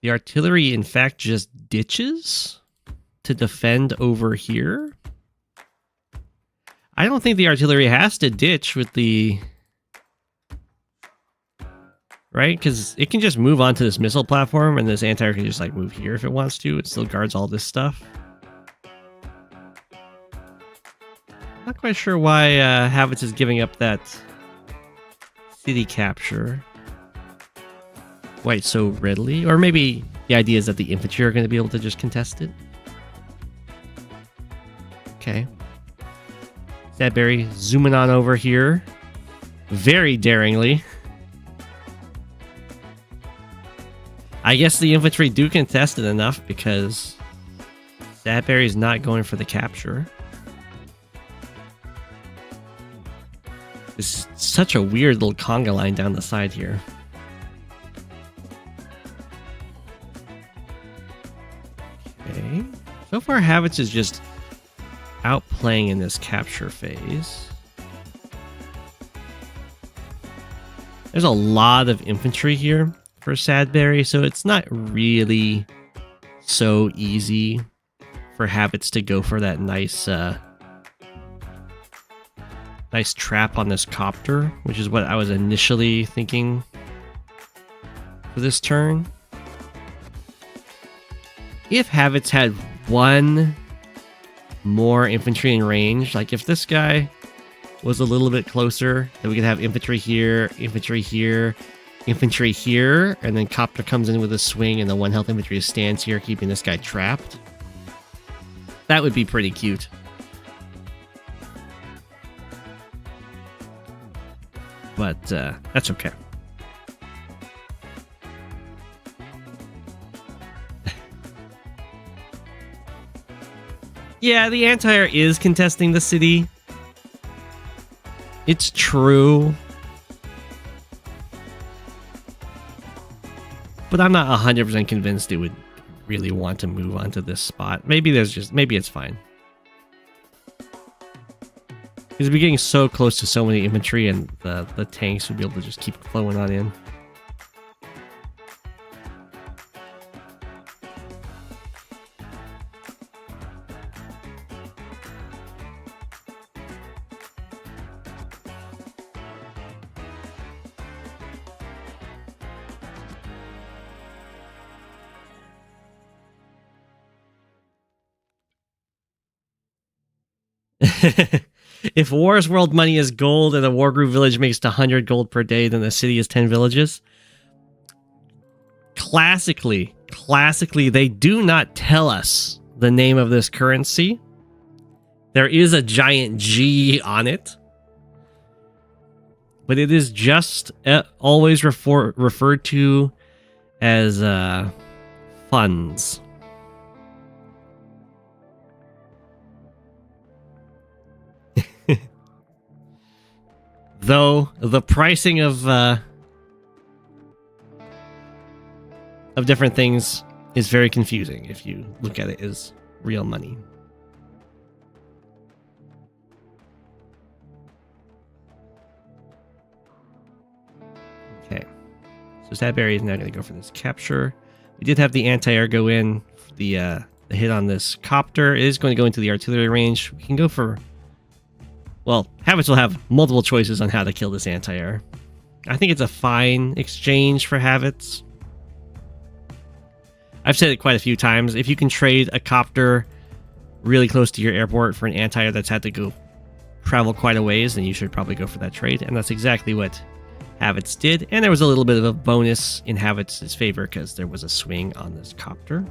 [SPEAKER 2] The artillery, in fact, just ditches to defend over here. I don't think the artillery has to ditch with the... Right? Because it can just move onto this missile platform, and this anti-air can just like move here if it wants to. It still guards all this stuff. Not quite sure why Habits is giving up that city capture quite so readily. Or maybe the idea is that the infantry are going to be able to just contest it. Okay. Sadberry zooming on over here. Very daringly. I guess the infantry do contest it enough because Sadberry's not going for the capture. It's such a weird little conga line down the side here. Okay. So far, Habits is just outplaying in this capture phase. There's a lot of infantry here for Sadberry, so it's not really so easy for Habits to go for that nice nice trap on this copter, which is what I was initially thinking for this turn. If Habits had one more infantry in range, like if this guy was a little bit closer, then we could have infantry here, infantry here, infantry here, and then copter comes in with a swing and the 1 health infantry stands here keeping this guy trapped. That would be pretty cute. but that's okay. Yeah, the anti-air is contesting the city. It's true. But I'm not 100% convinced it would really want to move onto this spot. Maybe it's fine. Because we're getting so close to so many infantry, and the tanks would be able to just keep flowing on in. If War's world money is gold and a Wargroove village makes 100 gold per day, then the city is 10 villages. Classically, they do not tell us the name of this currency. There is a giant G on it. But it is just always referred to as funds. Though the pricing of different things is very confusing if you look at it as real money. Okay, so Sadberry is now going to go for this capture. We did have the anti-air go in. The hit on this copter is going to go into the artillery range. We can go for... Well, Habits will have multiple choices on how to kill this anti-air. I think it's a fine exchange for Habits. I've said it quite a few times. If you can trade a copter really close to your airport for an anti-air that's had to go travel quite a ways, then you should probably go for that trade. And that's exactly what Habits did. And there was a little bit of a bonus in Habits' favor because there was a swing on this copter.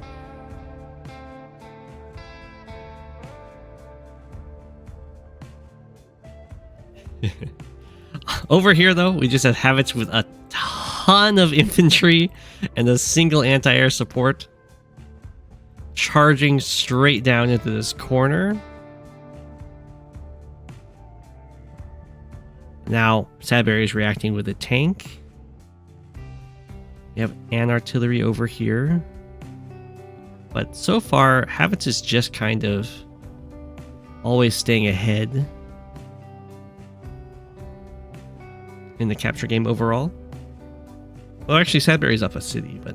[SPEAKER 2] Over here, though, we just have Habits with a ton of infantry and a single anti-air support charging straight down into this corner. Now, Sadberry is reacting with a tank. We have an artillery over here. But so far, Habits is just kind of always staying ahead in the capture game overall. Well, actually, Sadberry's up a city, but...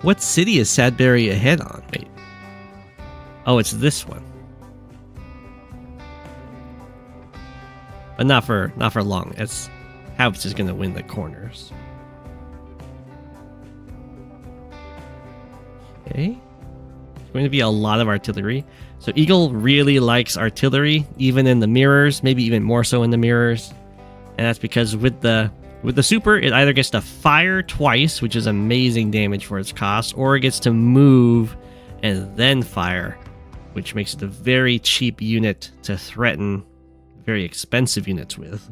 [SPEAKER 2] What city is Sadberry ahead on? Wait. Oh, it's this one. But not for long. It's Habits is going to win the corners. Okay. It's going to be a lot of artillery. So Eagle really likes artillery, even in the mirrors, maybe even more so in the mirrors. And that's because with the super, it either gets to fire twice, which is amazing damage for its cost, or it gets to move and then fire, which makes it a very cheap unit to threaten very expensive units with.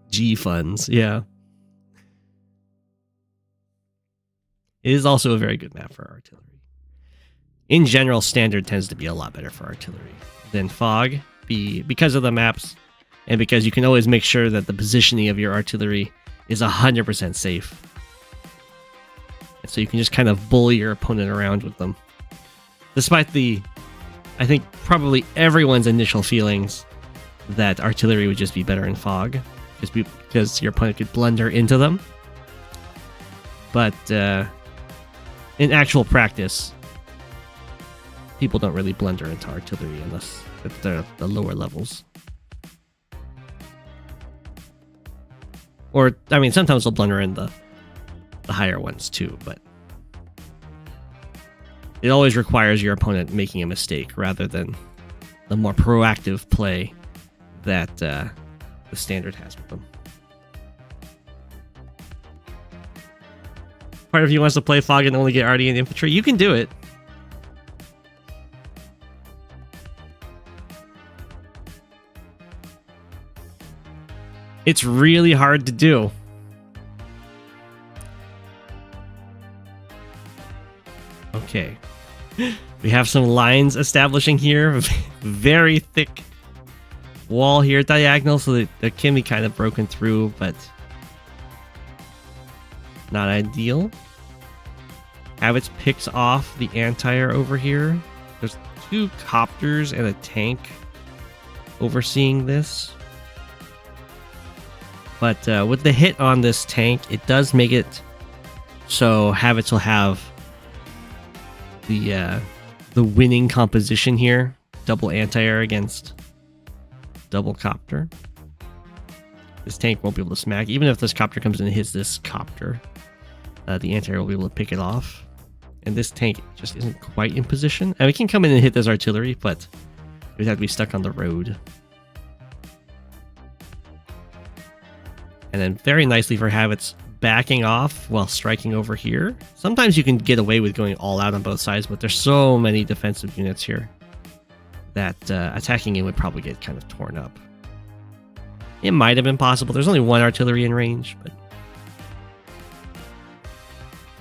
[SPEAKER 2] G funds, yeah. It is also a very good map for artillery. In general, Standard tends to be a lot better for artillery than Fog, because of the maps, and because you can always make sure that the positioning of your artillery is 100% safe. And so you can just kind of bully your opponent around with them. Despite I think probably everyone's initial feelings that artillery would just be better in Fog, because your opponent could blunder into them. But in actual practice, people don't really blunder into artillery unless they're the lower levels. Or, I mean, sometimes they'll blunder in the higher ones too, but it always requires your opponent making a mistake rather than the more proactive play that the Standard has with them. part of you wants to play Fog and only get RD and infantry, you can do it. It's really hard to do. Okay. We have some lines establishing here. Very thick wall here diagonal, so that can be kind of broken through, but not ideal. Habits picks off the anti-air over here. There's 2 copters and a tank overseeing this. But with the hit on this tank, it does make it so Habits will have the winning composition here. Double anti-air against double copter. This tank won't be able to smack. Even if this copter comes in and hits this copter, the anti-air will be able to pick it off. And this tank just isn't quite in position. And we can come in and hit this artillery, but we'd have to be stuck on the road. And then very nicely for Habits backing off while striking over here. Sometimes you can get away with going all out on both sides, but there's so many defensive units here that attacking it would probably get kind of torn up. It might have been possible. There's only 1 artillery in range, but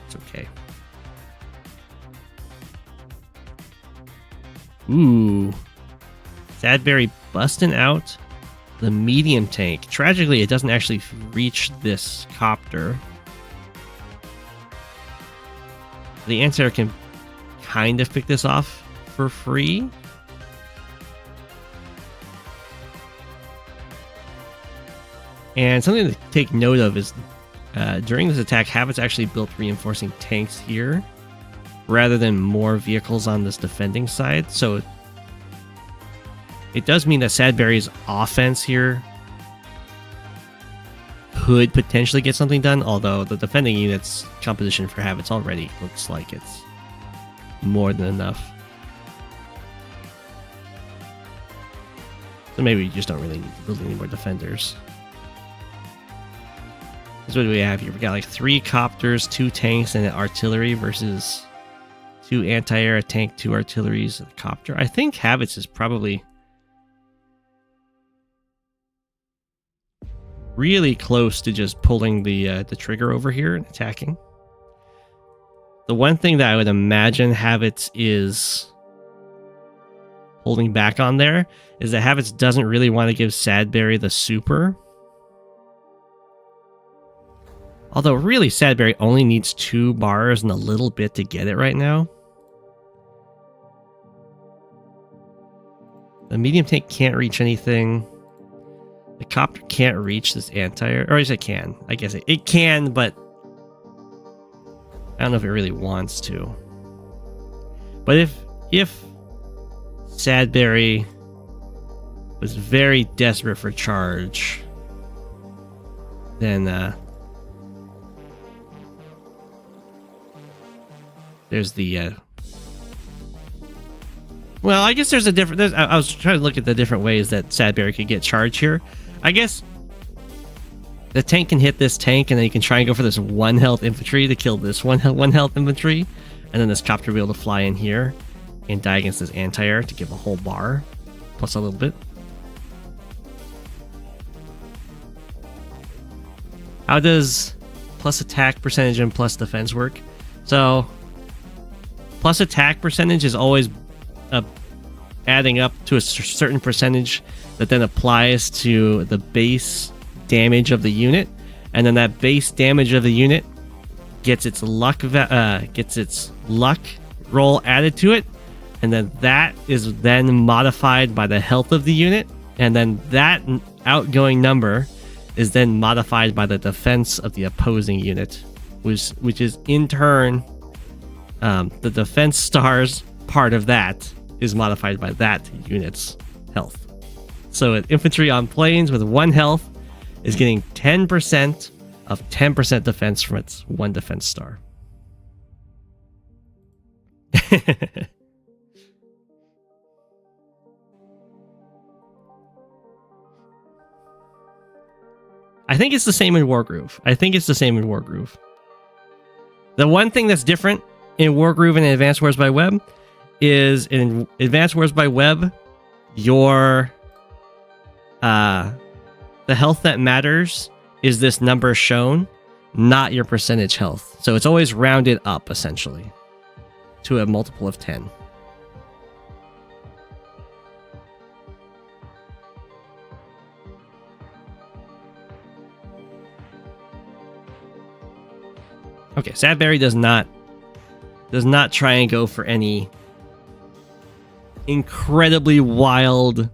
[SPEAKER 2] it's okay. Ooh. Sadberry busting out the medium tank. Tragically, it doesn't actually reach this copter. The anti-air can kind of pick this off for free. And something to take note of is during this attack, Habits actually built reinforcing tanks here rather than more vehicles on this defending side. So it does mean that Sadberry's offense here could potentially get something done, although the defending unit's composition for Habits already looks like it's more than enough. So maybe we just don't really need to build any more defenders. This is what we have here. We got like 3 copters, 2 tanks, and an artillery versus 2 anti-air, a tank, 2 artilleries, and a copter. I think Habits is probably really close to just pulling the trigger over here and attacking. The one thing that I would imagine Habits is holding back on there is that Habits doesn't really want to give Sadberry the super. Although really Sadberry only needs 2 bars and a little bit to get it right now. The medium tank can't reach anything. The copter can't reach this anti-air. Or at least it can. I guess it can, but I don't know if it really wants to. But if Sadberry was very desperate for charge, then there's the well, I guess there's a different. I was trying to look at the different ways that Sadberry could get charge here. I guess the tank can hit this tank, and then you can try and go for this 1 health infantry to kill this 1 health infantry, and then this copter will be able to fly in here and die against this anti-air to give a whole bar, plus a little bit. How does plus attack percentage and plus defense work? So plus attack percentage is always adding up to a certain percentage that then applies to the base damage of the unit, and then that base damage of the unit gets its luck roll added to it, and then that is then modified by the health of the unit, and then that outgoing number is then modified by the defense of the opposing unit, which is in turn the defense stars part of that is modified by that unit's health. So an infantry on planes with 1 health is getting 10% of 10% defense from its 1 defense star. I think it's the same in Wargroove. The one thing that's different in Wargroove and Advanced Wars by Web is in Advanced Wars by Web, your the health that matters is this number shown, not your percentage health. So it's always rounded up essentially to a multiple of 10. Okay, Sadberry does not try and go for any incredibly wild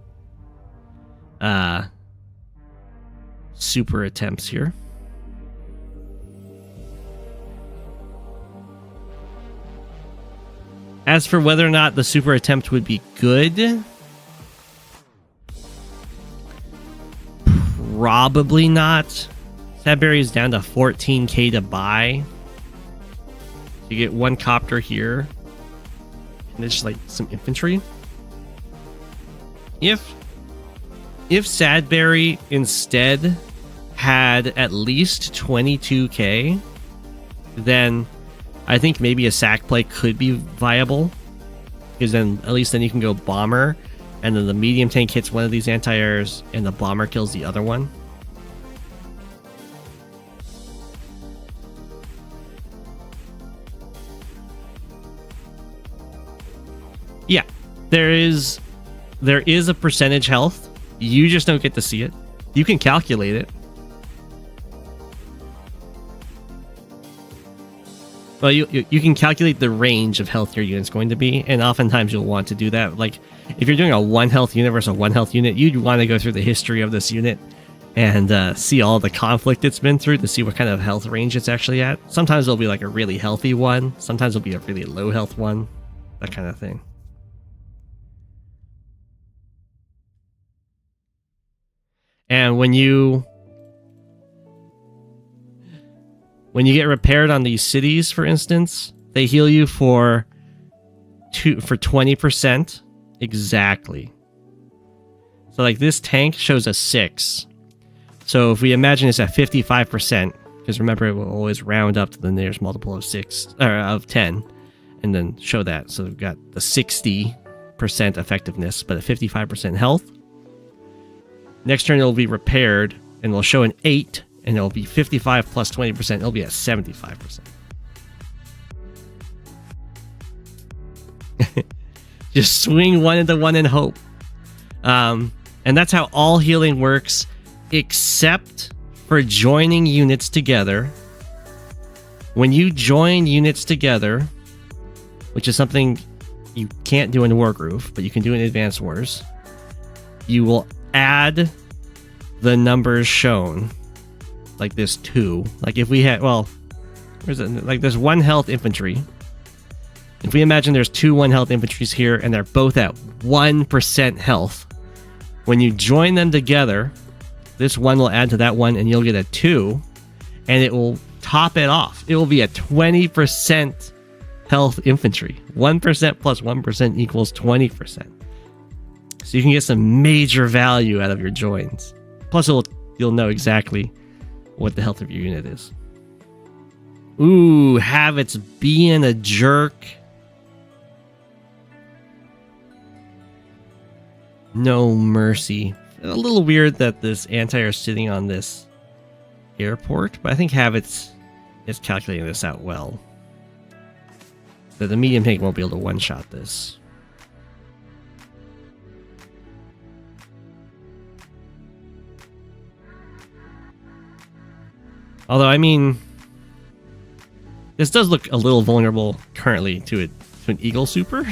[SPEAKER 2] super attempts here. As for whether or not the super attempt would be good, probably not. Sadberry is down to 14k to buy. You get one copter here, and it's just like some infantry. If Sadberry instead had at least 22k, then I think maybe a sack play could be viable, because then at least then you can go bomber, and then the medium tank hits one of these anti-airs, and the bomber kills the other one. Yeah, there is a percentage health. You just don't get to see it. You can calculate it. Well, you can calculate the range of health your unit's going to be, and oftentimes you'll want to do that. Like, if you're doing a 1 health unit versus a 1 health unit, you'd want to go through the history of this unit and see all the conflict it's been through to see what kind of health range it's actually at. Sometimes it'll be like a really healthy one. Sometimes it'll be a really low health one. That kind of thing. And when you get repaired on these cities, for instance, they heal you for 20% exactly. So like this tank shows a 6. So if we imagine it's at 55%, because remember it will always round up to the nearest multiple of 6 or of 10, and then show that. So we've got the 60% effectiveness, but at 55% health. Next turn it'll be repaired, and it'll show an 8, and it'll be 55 plus 20%. It'll be at 75%. Just swing 1 into 1 and hope. And that's how all healing works, except for joining units together. When you join units together, which is something you can't do in Wargroove, but you can do in Advanced Wars, you will add the numbers shown, like this 2. Like if we had, well, where's it? Like there's 1 health infantry. If we imagine there's 2 1 health infantries here, and they're both at 1% health, when you join them together, this 1 will add to that 1, and you'll get a 2, and it will top it off. It will be a 20% health infantry. 1% plus 1% equals 20%. So you can get some major value out of your joins. Plus, you'll know exactly what the health of your unit is. Ooh, Havit's being a jerk. No mercy. A little weird that this anti-air is sitting on this airport, but I think Havit's is calculating this out well. That the medium tank won't be able to one-shot this. Although, I mean, this does look a little vulnerable currently to an Eagle Super.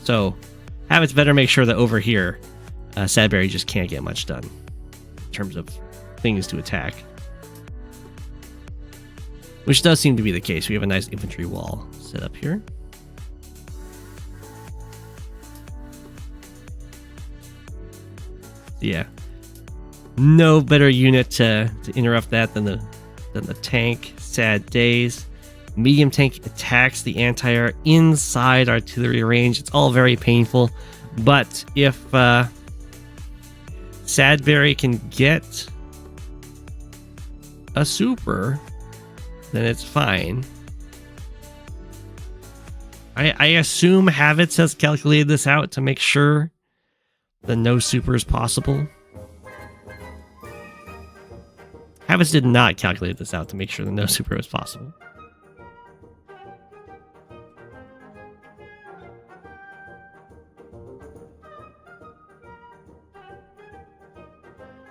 [SPEAKER 2] So, Havit's better make sure that over here, Sadberry just can't get much done in terms of things to attack. Which does seem to be the case. We have a nice infantry wall set up here. Yeah. No better unit to interrupt that than the tank. Sad days. Medium tank attacks the anti-air inside artillery range. It's all very painful. But if Sadberry can get a super, then it's fine. I assume Havitz has calculated this out to make sure that no super is possible. Havitz did not calculate this out to make sure that no super was possible.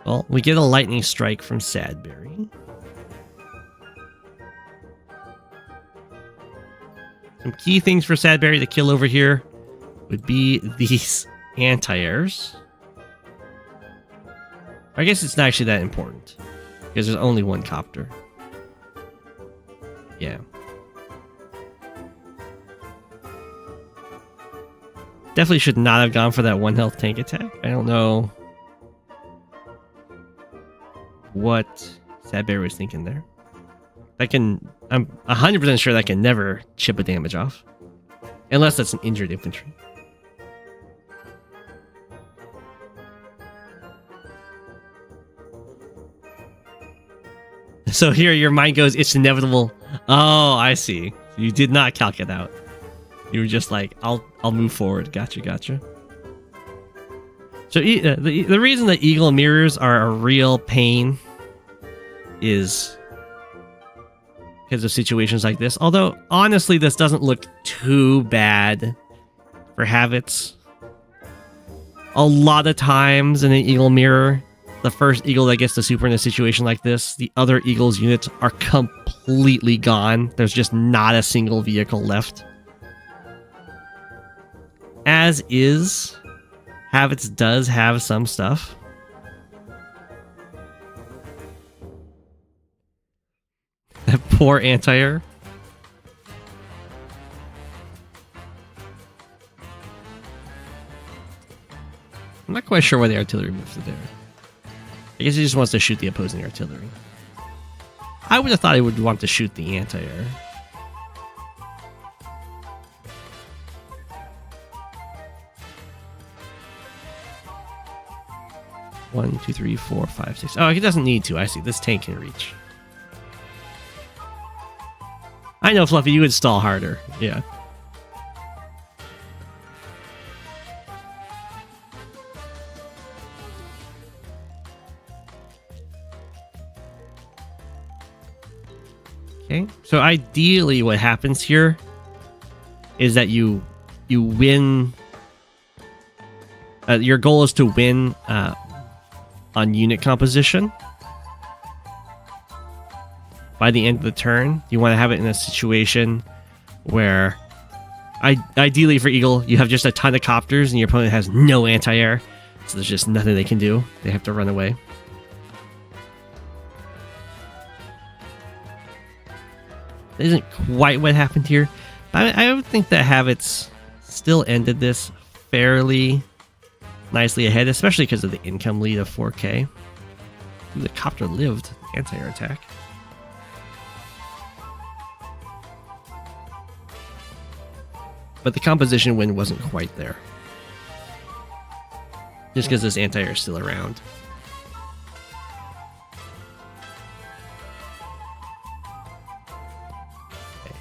[SPEAKER 2] Well, we get a lightning strike from Sadberry. Some key things for Sadberry to kill over here would be these anti-airs. I guess it's not actually that important, because there's only one copter. Yeah. Definitely should not have gone for that 1 health tank attack. I don't know what Sadberry was thinking there. I'm 100% sure that can never chip a damage off. Unless that's an injured infantry. So here your mind goes, it's inevitable. Oh, I see. You did not calc it out. You were just like, I'll move forward. Gotcha. So the reason that eagle mirrors are a real pain is because of situations like this. Although, honestly, this doesn't look too bad for Havitz. A lot of times in an eagle mirror, the first eagle that gets the super in a situation like this, the other eagle's units are completely gone. There's just not a single vehicle left. As is, Havitz does have some stuff. That poor anti-air. I'm not quite sure why the artillery moves it there. I guess he just wants to shoot the opposing artillery. I would have thought he would want to shoot the anti-air. One, two, three, four, five, six. Oh, he doesn't need to. I see. This tank can reach. I know, Fluffy, you would stall harder. Yeah. Okay. So ideally what happens here is that you win. Your goal is to win on unit composition. By the end of the turn, you want to have it in a situation where, ideally for Eagle, you have just a ton of copters and your opponent has no anti-air, so there's just nothing they can do. They have to run away. That isn't quite what happened here. I would think that Havitz still ended this fairly nicely ahead, especially because of the income lead of 4K. Ooh, the copter lived the anti-air attack. But the composition win wasn't quite there. Just because this anti-air is still around. Okay.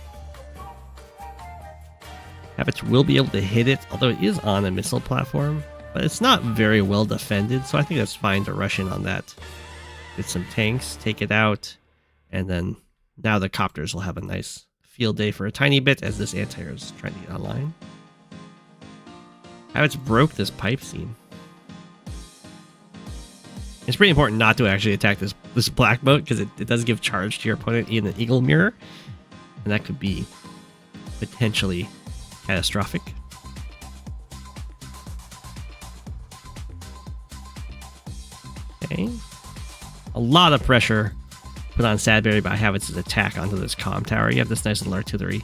[SPEAKER 2] Havitz will be able to hit it, although it is on a missile platform. But it's not very well defended, so I think that's fine to rush in on that. Get some tanks, take it out, and then now the copters will have a nice field day for a tiny bit as this anti-air is trying to get online. Havitz broke this pipe seam. It's pretty important not to actually attack this black boat because it does give charge to your opponent in an eagle mirror, and that could be potentially catastrophic. Okay. A lot of pressure put on Sadberry by Havitz's attack onto this comm tower. You have this nice little artillery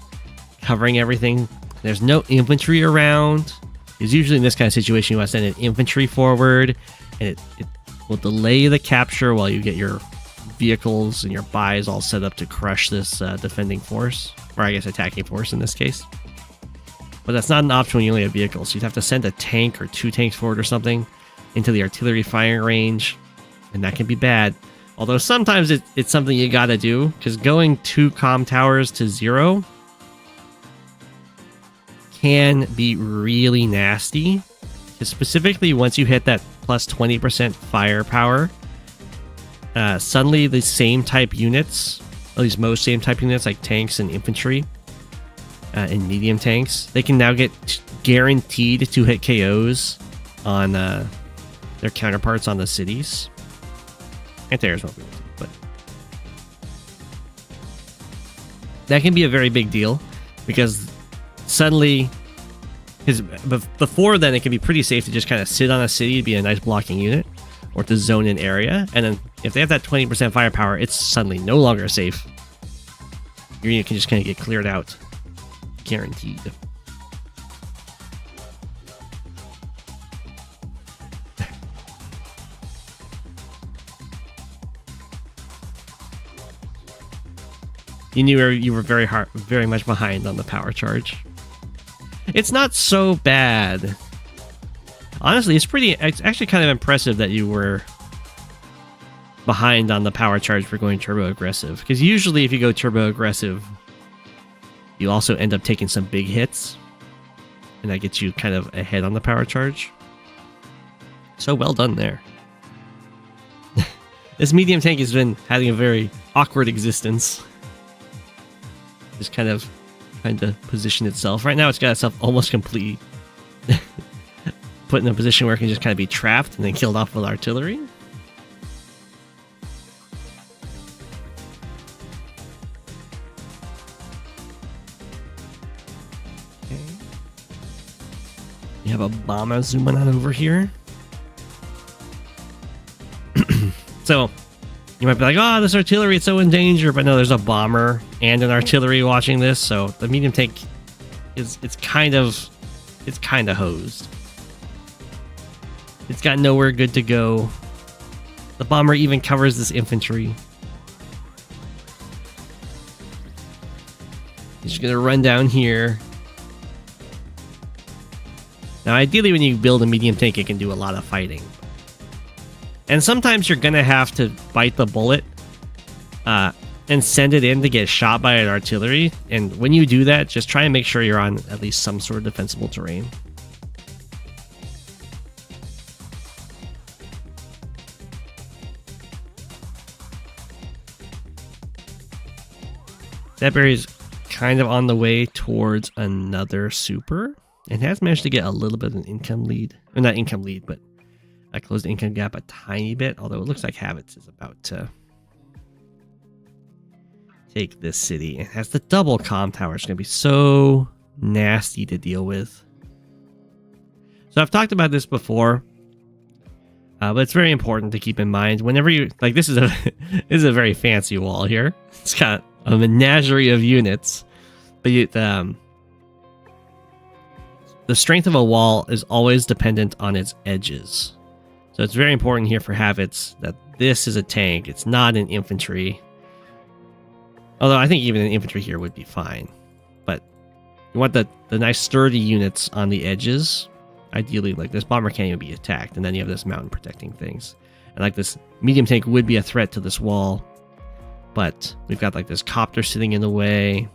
[SPEAKER 2] covering everything. There's no infantry around. Because usually in this kind of situation, you want to send an infantry forward, and it will delay the capture while you get your vehicles and your buys all set up to crush this defending force, or I guess attacking force in this case. But that's not an option when you only have vehicles. You'd have to send a tank or 2 tanks forward or something into the artillery firing range, and that can be bad. Although sometimes it's something you gotta do, because going 2 comm towers to 0 can be really nasty. Specifically, once you hit that plus 20% firepower, suddenly the same type units, at least most same type units like tanks and infantry and medium tanks, they can now get guaranteed to hit KOs on their counterparts on the cities. Anti-air is what we want to, but that can be a very big deal because suddenly, because before then it can be pretty safe to just kind of sit on a city to be a nice blocking unit or to zone an area, and then if they have that 20% firepower, it's suddenly no longer safe. Your unit can just kind of get cleared out, guaranteed. You knew you were very much behind on the power charge. It's not so bad. Honestly, it's actually kind of impressive that you were behind on the power charge for going turbo aggressive. Because usually if you go turbo aggressive, you also end up taking some big hits. And that gets you kind of ahead on the power charge. So well done there. This medium tank has been having a very awkward existence. Just kind of trying to position itself. Right now it's got itself almost completely put in a position where it can just kind of be trapped and then killed off with artillery. Okay. You have a bomber zooming on over here. So you might be like, oh, this artillery is so in danger, but no, there's a bomber and an artillery watching this, so the medium tank it's kind of hosed. It's got nowhere good to go. The bomber even covers this infantry. He's just gonna run down here. Now, ideally, when you build a medium tank, it can do a lot of fighting. And sometimes you're gonna have to bite the bullet and send it in to get shot by an artillery. And when you do that, just try and make sure you're on at least some sort of defensible terrain. Sadberry is kind of on the way towards another super and has managed to get a little bit of an income lead. Or not income lead, but I closed the income gap a tiny bit, although it looks like Habits is about to take this city. It has the double comm tower. It's going to be so nasty to deal with. So I've talked about this before, but it's very important to keep in mind whenever you, like, this is a very fancy wall here. It's got a menagerie of units, but the strength of a wall is always dependent on its edges. So it's very important here for Habits that this is a tank. It's not an infantry. Although I think even an infantry here would be fine. But you want the nice sturdy units on the edges. Ideally, like this bomber can't even be attacked. And then you have this mountain protecting things. And like this medium tank would be a threat to this wall. But we've got like this copter sitting in the way.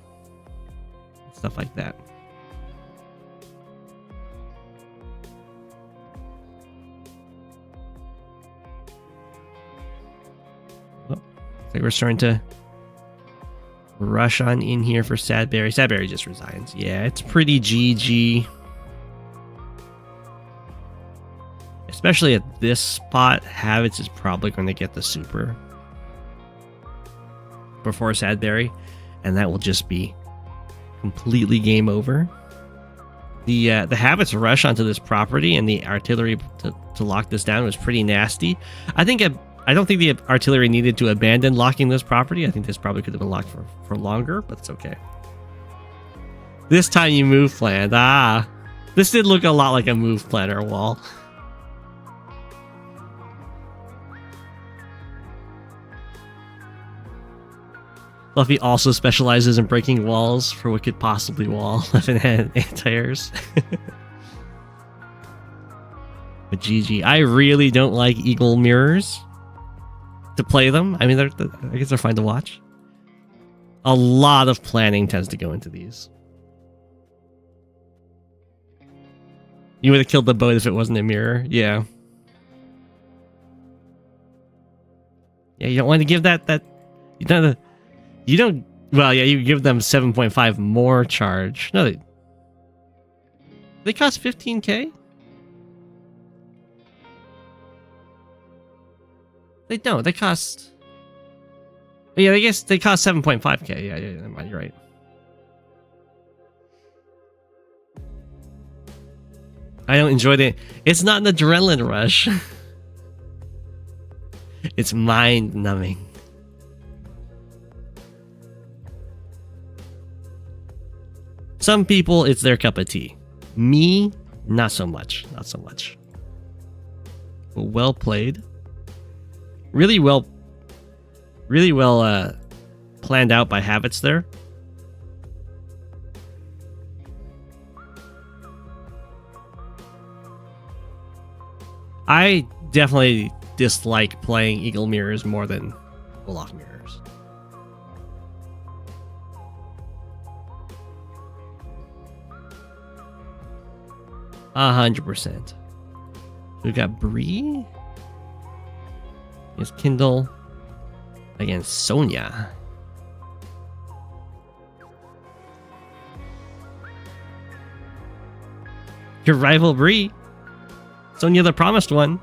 [SPEAKER 2] Stuff like that. I think we're starting to rush on in here for Sadberry. Sadberry just resigns. Yeah, it's pretty GG. Especially at this spot, Habits is probably going to get the super before Sadberry, and that will just be completely game over. The Habits rush onto this property and the artillery to lock this down was pretty nasty. I don't think the artillery needed to abandon locking this property. I think this probably could have been locked for longer, but it's okay. This time you move planned. Ah, this did look a lot like a move planner wall. Fluffy also specializes in breaking walls for what could possibly wall left-hand anti-airs. But GG. I really don't like eagle mirrors. to play them. I mean, I guess they're fun to watch. A lot of planning tends to go into these. You would have killed the boat if it wasn't a mirror. Yeah. Yeah, you don't want to give that you don't well, yeah, you give them 7.5 more charge. No, they cost 15k? They don't. They cost... Yeah, I guess they cost 7.5k. Yeah, you're right. I don't enjoy it. It's not an adrenaline rush. It's mind-numbing. Some people, it's their cup of tea. Me, not so much. Not so much. Well played. Really well planned out by habits there. I definitely dislike playing Eagle mirrors more than Olaf mirrors. A 100%. We've got Bree. Against Kindle. Against Sonja. Your rival Bree. Sonja the promised one.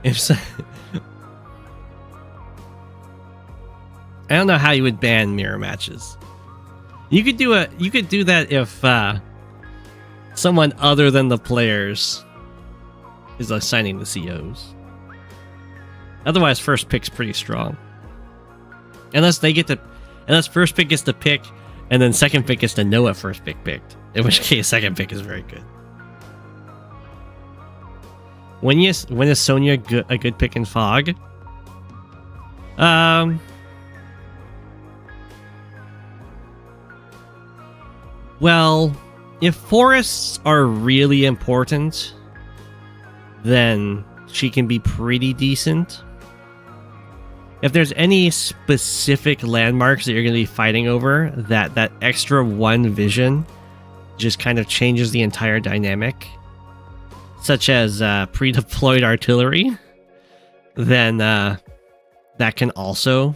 [SPEAKER 2] If so, I don't know how you would ban mirror matches. You could do that if someone other than the players is assigning the COs. Otherwise, first pick's pretty strong. Unless first pick gets to pick, and then second pick gets to know what first pick picked. In which case, second pick is very good. When is Sonja a good pick in Fog? Well, if forests are really important, then she can be pretty decent. If there's any specific landmarks that you're going to be fighting over, that extra one vision just kind of changes the entire dynamic, such as pre-deployed artillery, then that can also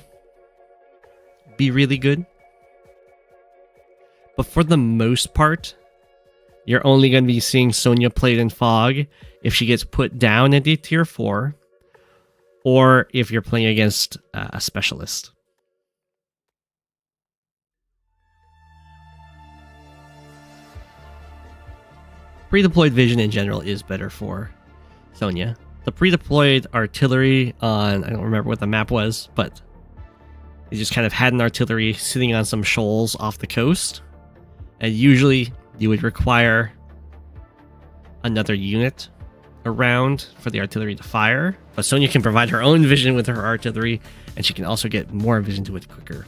[SPEAKER 2] be really good. But for the most part, you're only going to be seeing Sonja played in Fog if she gets put down into tier 4, or if you're playing against a specialist. Pre-deployed vision in general is better for Sonja. The pre-deployed artillery on, I don't remember what the map was, but they just kind of had an artillery sitting on some shoals off the coast. And usually you would require another unit around for the artillery to fire. But Sonja can provide her own vision with her artillery, and she can also get more vision to it quicker.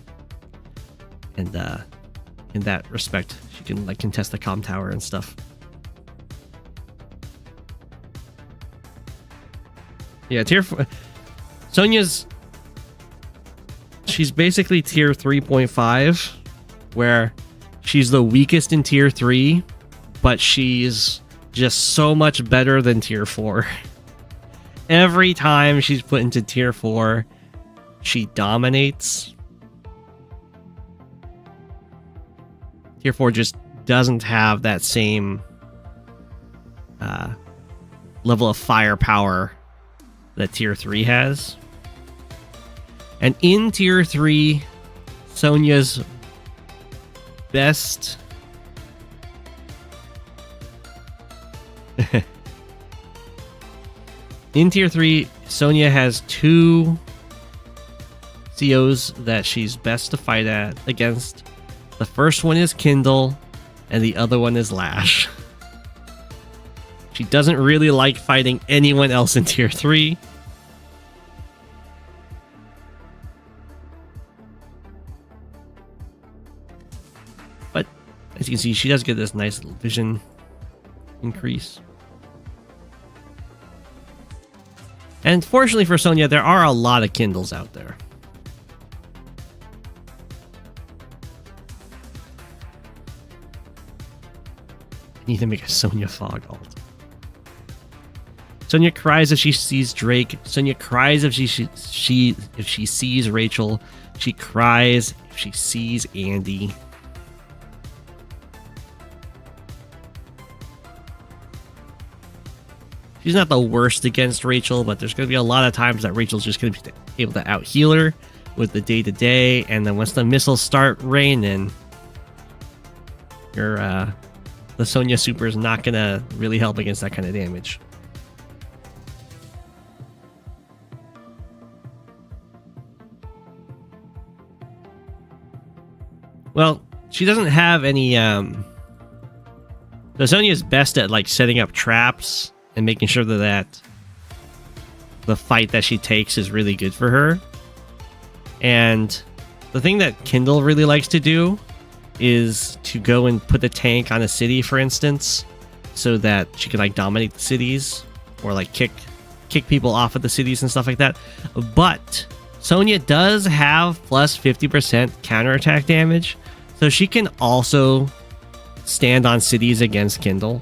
[SPEAKER 2] And in that respect, she can like contest the comm tower and stuff. Yeah, tier 4. She's basically tier 3.5, where she's the weakest in tier 3, but she's just so much better than tier 4. Every time she's put into tier 4, she dominates. Tier 4 just doesn't have that same level of firepower that tier 3 has. And in tier 3, Sonja's best in tier 3, Sonja has 2 COs that she's best to fight against. The first one is Kindle, and the other one is Lash. She doesn't really like fighting anyone else in tier 3. As you can see, she does get this nice little vision increase. And fortunately for Sonja, there are a lot of Kindles out there. I need to make a Sonja fog alt. Sonja cries if she sees Drake. Sonja cries if if she sees Rachel. She cries if she sees Andy. She's not the worst against Rachel, but there's going to be a lot of times that Rachel's just going to be able to out-heal her with the day-to-day, and then once the missiles start raining, the Sonja super is not going to really help against that kind of damage. Well, she doesn't have any... So Sonja is best at like setting up traps and making sure that the fight that she takes is really good for her. And the thing that Kindle really likes to do is to go and put the tank on a city, for instance, so that she can like dominate the cities or like kick people off of the cities and stuff like that. But Sonja does have plus 50% counterattack damage, so she can also stand on cities against Kindle.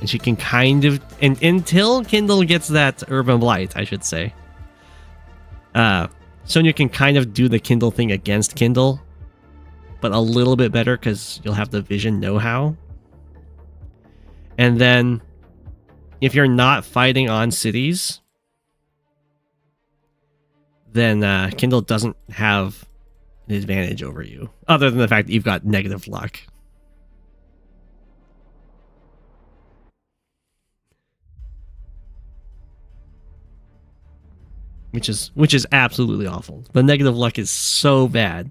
[SPEAKER 2] And she can kind of, until Kindle gets that Urban Blight, I should say. Sonja can kind of do the Kindle thing against Kindle, but a little bit better because you'll have the vision know-how. And then, if you're not fighting on cities, then Kindle doesn't have an advantage over you, other than the fact that you've got negative luck. Which is absolutely awful. The negative luck is so bad.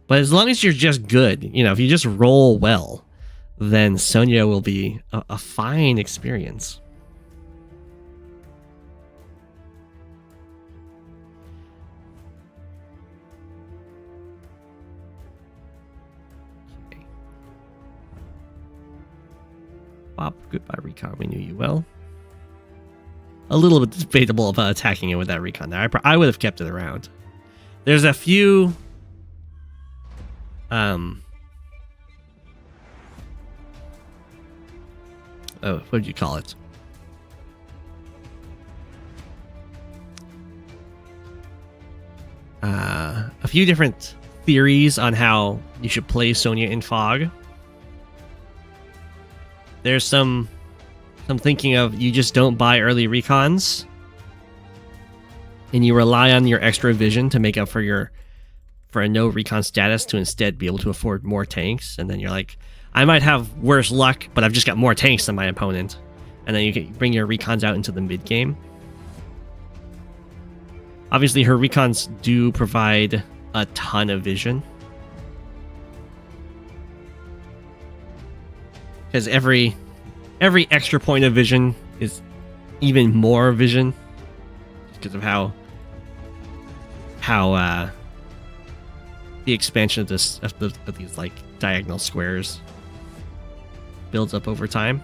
[SPEAKER 2] But as long as you're just good, you know, if you just roll well, then Sonja will be a fine experience. Okay. Bob, goodbye, Recon. We knew you well. A little bit debatable about attacking it with that Recon there. I would have kept it around. There's a few... oh, what did you call it? A few different theories on how you should play Sonja in Fog. There's some thinking of you just don't buy early recons and you rely on your extra vision to make up for a no recon status to instead be able to afford more tanks. And then you're like, I might have worse luck, but I've just got more tanks than my opponent. And then you can bring your recons out into the mid game. Obviously, her recons do provide a ton of vision, because every extra point of vision is even more vision because of how the expansion of these like diagonal squares builds up over time.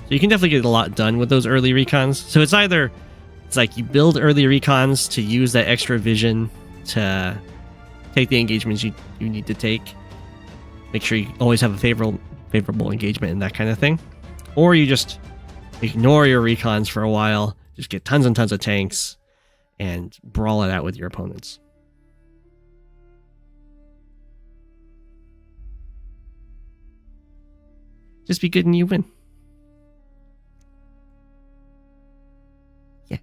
[SPEAKER 2] So you can definitely get a lot done with those early recons. So it's like you build early recons to use that extra vision to take the engagements you need to take. Make sure you always have a favorable engagement and that kind of thing. Or you just ignore your recons for a while, just get tons and tons of tanks, and brawl it out with your opponents. Just be good and you win. Yeah.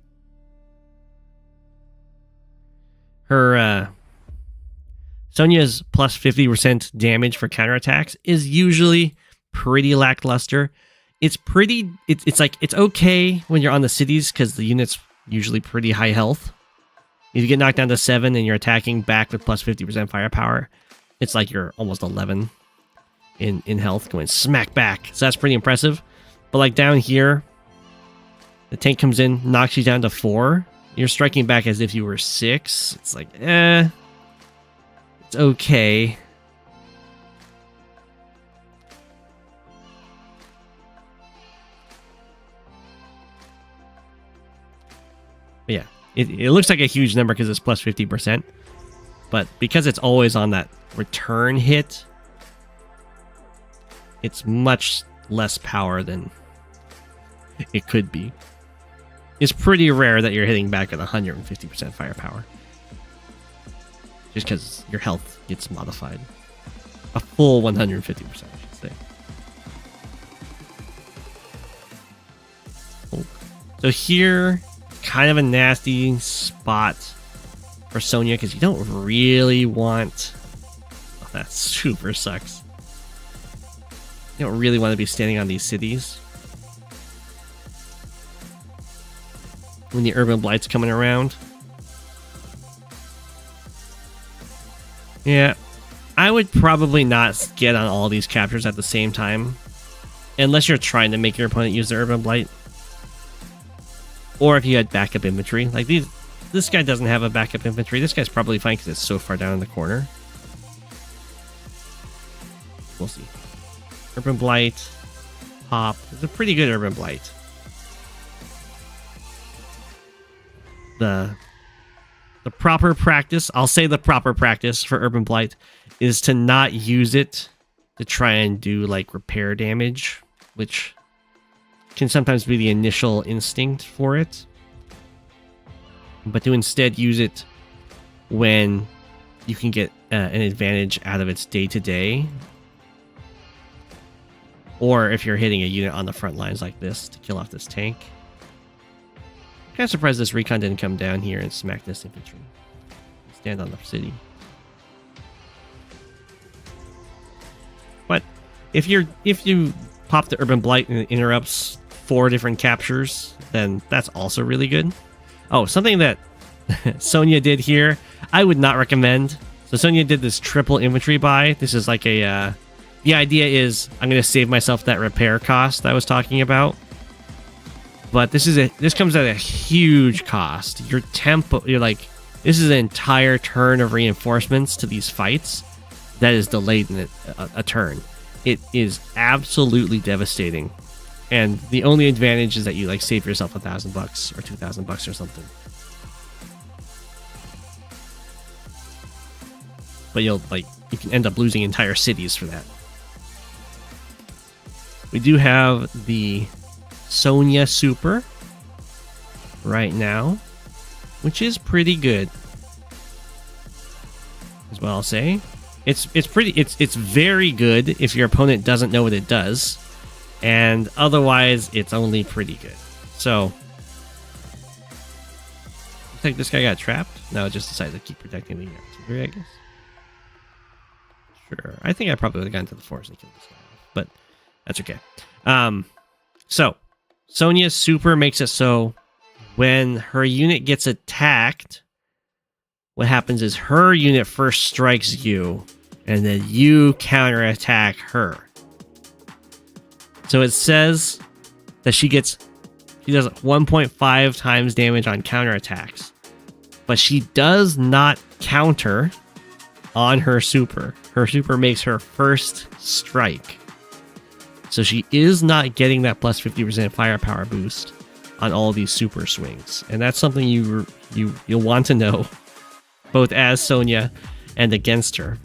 [SPEAKER 2] Her, Sonja's plus 50% damage for counterattacks is usually pretty lackluster. It's okay when you're on the cities because the unit's usually pretty high health. If you get knocked down to 7 and you're attacking back with plus 50% firepower, it's like you're almost 11 in health going smack back. So that's pretty impressive. But like down here, the tank comes in, knocks you down to 4. You're striking back as if you were 6. It's like, It's okay. But yeah, it looks like a huge number because it's plus 50%. But because it's always on that return hit, it's much less power than it could be. It's pretty rare that you're hitting back at 150% firepower. Just because your health gets modified. A full 150%, I should say. Oh. So here, kind of a nasty spot for Sonja, because you don't really want... Oh, that super sucks. You don't really want to be standing on these cities when the Urban Blight's coming around. Yeah, I would probably not get on all these captures at the same time, unless you're trying to make your opponent use the Urban Blight, or if you had backup infantry. Like this guy doesn't have a backup infantry. This guy's probably fine because it's so far down in the corner. We'll see. Urban Blight, pop. It's a pretty good Urban Blight. The proper practice, I'll say the proper practice for Urban Blight is to not use it to try and do like repair damage, which can sometimes be the initial instinct for it. But to instead use it when you can get an advantage out of its day-to-day. Or if you're hitting a unit on the front lines like this to kill off this tank. Kind of surprised this recon didn't come down here and smack this infantry. Stand on the city. But if you pop the Urban Blight and it interrupts 4 different captures, then that's also really good. Oh, something that Sonja did here, I would not recommend. So Sonja did this triple infantry buy. This is like a... the idea is I'm going to save myself that repair cost I was talking about. But this comes at a huge cost. Your tempo, you're like, this is an entire turn of reinforcements to these fights that is delayed in a turn. It is absolutely devastating. And the only advantage is that you like save yourself $1,000 or $2,000 or something. But you can end up losing entire cities for that. We do have the Sonja Super right now, which is pretty good, is what I'll say. It's very good if your opponent doesn't know what it does, and otherwise it's only pretty good. So I think this guy got trapped. No, it just decided to keep protecting the artillery, I guess. Sure, I think I probably would have gotten to the forest and killed this guy off, but that's okay. So Sonja's super makes it so when her unit gets attacked, what happens is her unit first strikes you, and then you counterattack her. So it says that she does 1.5 times damage on counterattacks, but she does not counter on her super. Her super makes her first strike. So she is not getting that plus 50% firepower boost on all these super swings. And that's something you'll want to know, both as Sonja and against her.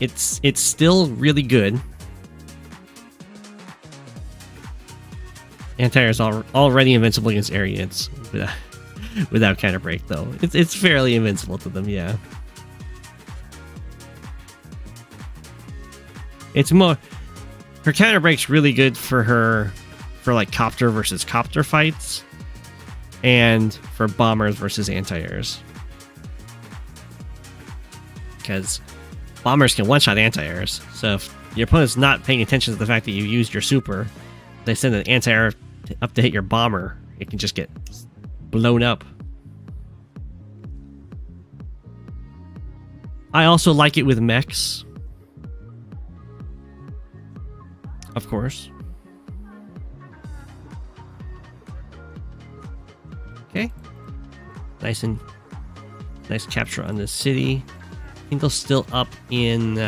[SPEAKER 2] It's still really good. Anti-air is already invincible against air units without counter break, though. It's fairly invincible to them, yeah. It's more... Her counter break's really good for like copter versus copter fights, and for bombers versus anti-airs. Because bombers can one-shot anti-airs, so if your opponent's not paying attention to the fact that you used your super, they send an anti-air up to hit your bomber, it can just get blown up. I also like it with mechs, of course. Nice capture on this city. Kindle's still up in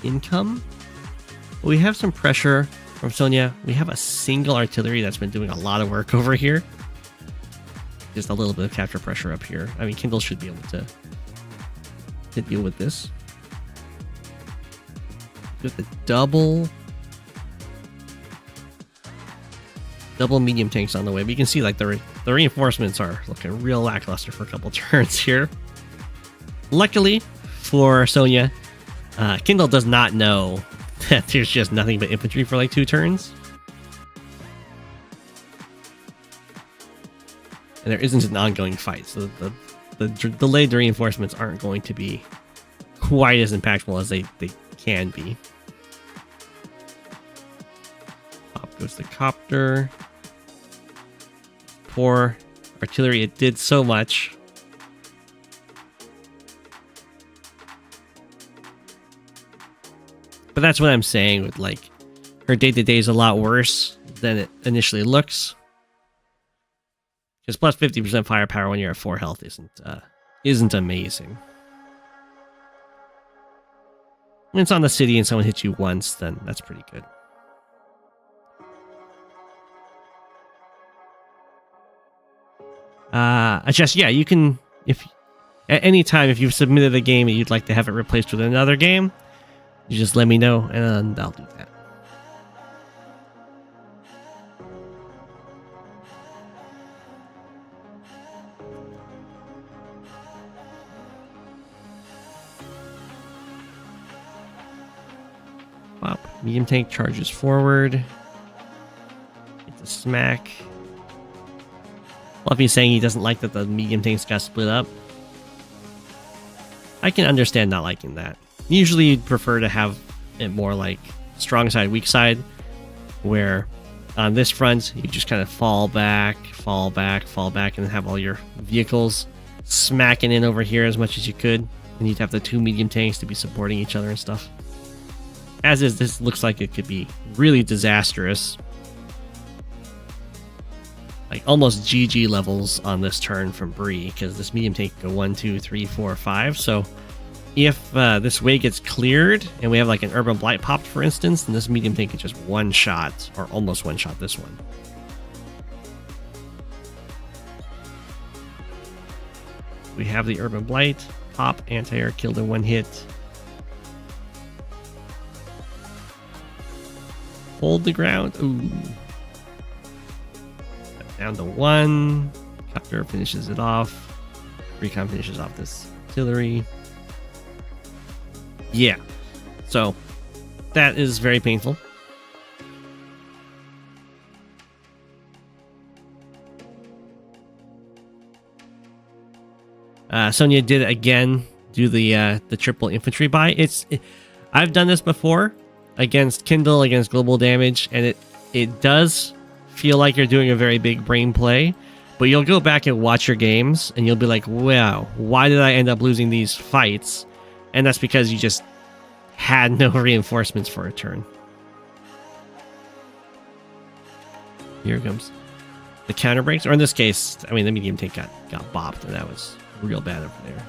[SPEAKER 2] income. But we have some pressure from Sonja. We have a single artillery that's been doing a lot of work over here. Just a little bit of capture pressure up here. I mean, Kindle should be able to deal with this. With the double medium tanks on the way. But you can see like the reinforcements are looking real lackluster for a couple turns here. Luckily for Sonja, Kindle does not know that there's just nothing but infantry for like 2 turns. And there isn't an ongoing fight, so the delayed reinforcements aren't going to be quite as impactful as they can be. Up goes the copter. Poor artillery, it did so much. But that's what I'm saying with like her day-to-day is a lot worse than it initially looks. Because plus 50% firepower when you're at 4 health isn't amazing. When it's on the city and someone hits you once, then that's pretty good. Just yeah, you can, if at any time if you've submitted a game and you'd like to have it replaced with another game, you just let me know and I'll do that. Wow, medium tank charges forward. Get the smack. Fluffy's saying he doesn't like that the medium tanks got split up. I can understand not liking that. Usually you'd prefer to have it more like strong side, weak side, where on this front you just kind of fall back, and have all your vehicles smacking in over here as much as you could. And you'd have the 2 medium tanks to be supporting each other and stuff. As is, this looks like it could be really disastrous. Like almost GG levels on this turn from Bree, because this medium tank can go 1, 2, 3, 4, 5. So if this way gets cleared and we have like an urban blight popped, for instance, then this medium tank can just one shot or almost one shot this one. We have the urban blight pop, anti-air killed in 1 hit. Hold the ground. Ooh. Down to 1. Copter finishes it off. Recon finishes off this artillery. Yeah. So that is very painful. Sonja did again do the triple infantry buy. I've done this before against Kindle, against global damage, and it does feel like you're doing a very big brain play, but you'll go back and watch your games and you'll be like, wow, why did I end up losing these fights? And that's because you just had no reinforcements for a turn. Here comes the counter breaks, or in this case, I mean, the medium tank got bopped, and that was real bad over there.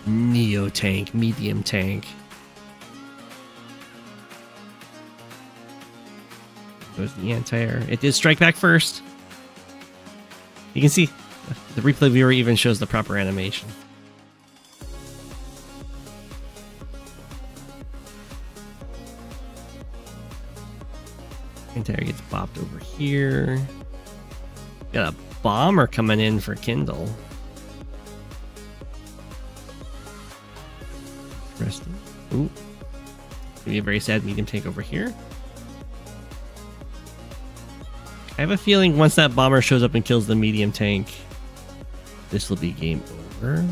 [SPEAKER 2] Neo tank, medium tank. Goes the anti-air. It did strike back first. You can see the replay viewer even shows the proper animation. Anti-air gets bopped over here. Got a bomber coming in for Kindle. Ooh. Maybe a very sad medium tank over here. I have a feeling once that bomber shows up and kills the medium tank, this will be game over.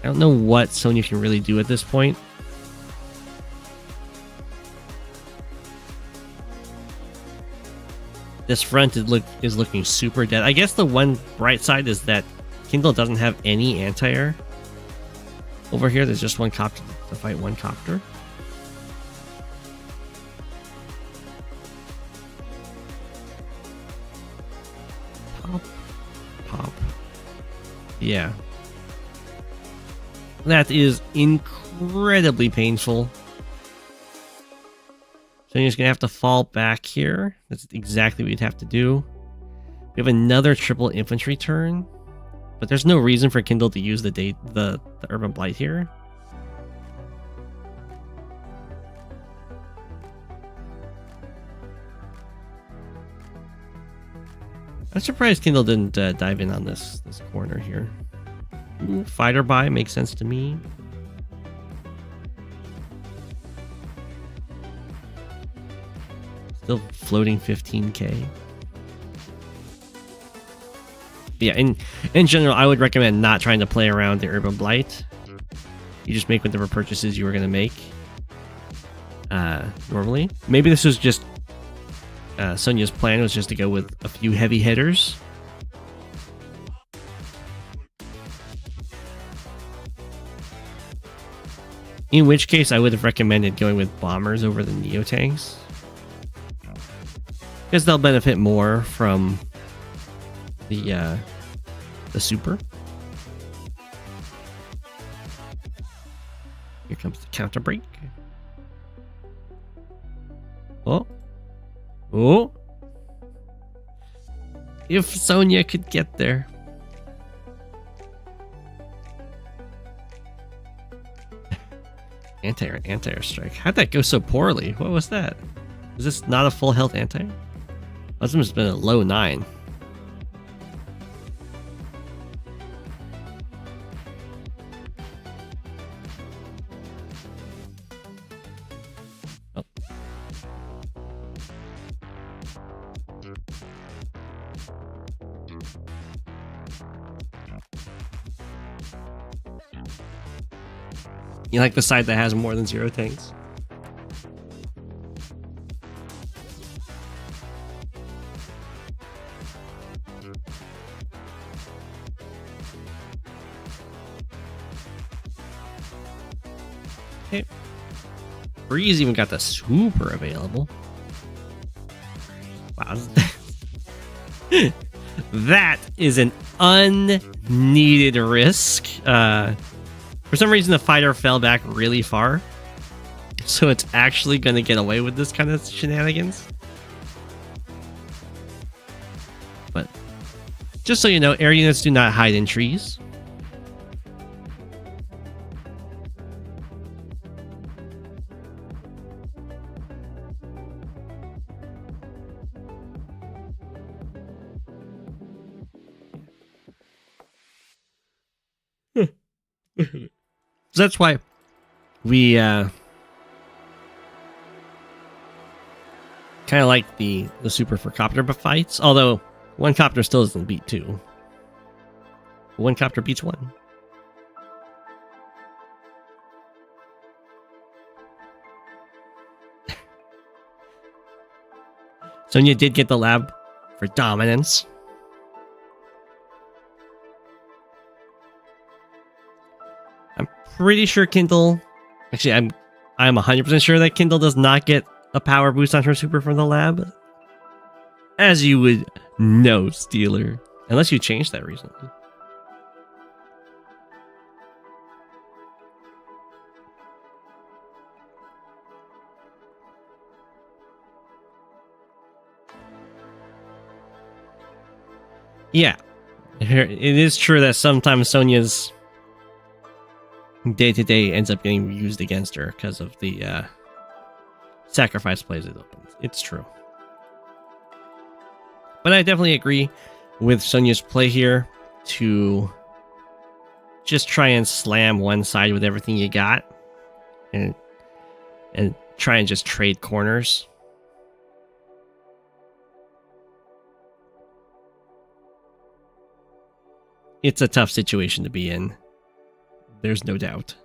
[SPEAKER 2] I don't know what Sonja can really do at this point. This front is looking super dead. I guess the one bright side is that Kindle doesn't have any anti-air. Over here, there's just one copter to fight one copter. Pop. Pop. Yeah. That is incredibly painful. So you're just gonna have to fall back here. That's exactly what you'd have to do. We have another triple infantry turn, but there's no reason for Kindle to use the Urban Blight here. I'm surprised Kindle didn't dive in on this corner here. Ooh, fighter buy makes sense to me. Still floating 15k. Yeah, in general, I would recommend not trying to play around the Urban Blight. You just make whatever purchases you were going to make. Normally. Maybe this was just... Sonja's plan was just to go with a few heavy hitters. In which case, I would have recommended going with bombers over the Neo tanks. Because they'll benefit more from the super. Here comes the counter break. Oh. Oh. If Sonja could get there. Anti-air strike. How'd that go so poorly? What was that? Was this not a full health anti? Must have been a low 9. Oh. You like the side that has more than 0 tanks? Okay. Breeze even got the super available. Wow. That is an unneeded risk. For some reason, the fighter fell back really far. So it's actually going to get away with this kind of shenanigans. But just so you know, air units do not hide in trees. So that's why we kind of like the super for copter fights, although one copter still doesn't beat 2. One copter beats 1. Sonja did get the lab for dominance. Pretty sure Kindle, actually I'm 100% sure that Kindle does not get a power boost on her super from the lab, as you would know, Steeler, unless you changed that recently. Yeah, it is true that sometimes Sonja's day-to-day ends up getting used against her because of the sacrifice plays it opens. It's true. But I definitely agree with Sonja's play here to just try and slam one side with everything you got and try and just trade corners. It's a tough situation to be in. There's no doubt.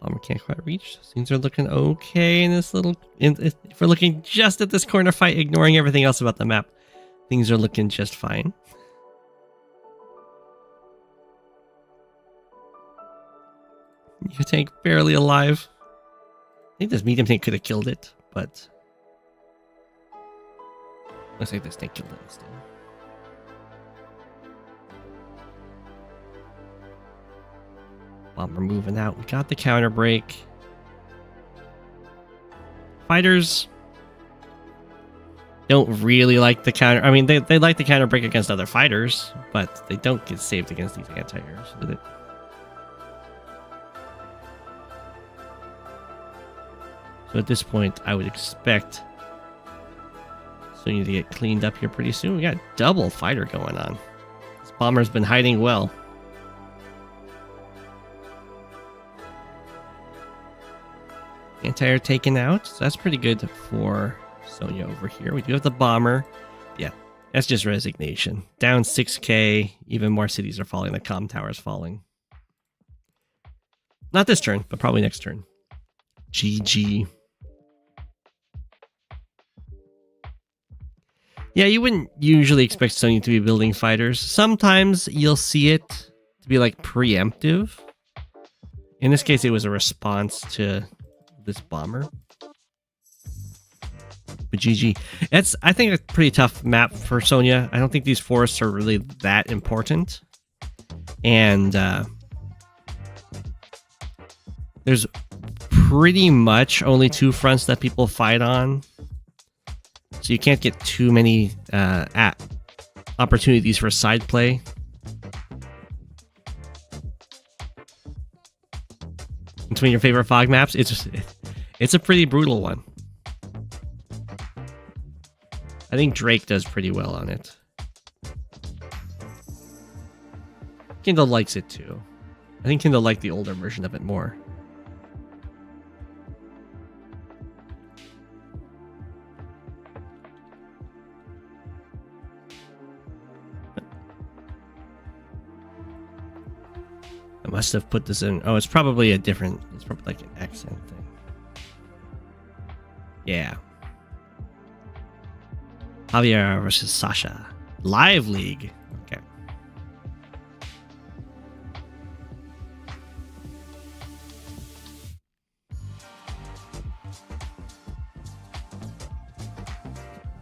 [SPEAKER 2] Bomber can't quite reach. Things are looking okay in this little... if we're looking just at this corner fight, ignoring everything else about the map, things are looking just fine. Your tank barely alive. I think this medium tank could have killed it, but looks like this tank killed it instead. Bomber moving out. We got the counter break. Fighters don't really like the counter. I mean, they like the counter break against other fighters, but they don't get saved against these anti-airs with it. So at this point, I would expect Sonya to get cleaned up here pretty soon. We got double fighter going on. This bomber's been hiding well. Anti-air taken out. So that's pretty good for Sonya over here. We do have the bomber. Yeah, that's just resignation. Down 6k. Even more cities are falling. The comm tower is falling. Not this turn, but probably next turn. GG. Yeah, you wouldn't usually expect Sonya to be building fighters. Sometimes you'll see it to be like preemptive. In this case, it was a response to this bomber. But GG. It's, I think, a pretty tough map for Sonya. I don't think these forests are really that important. And there's pretty much only two fronts that people fight on. So you can't get too many opportunities for side play. Between your favorite fog maps, it's a pretty brutal one. I think Drake does pretty well on it. Kindle likes it too. I think Kindle liked the older version of it more. I must have put this in. Oh, it's probably a different. It's probably like an accent thing. Yeah. Javier versus Sasha. Live League. Okay.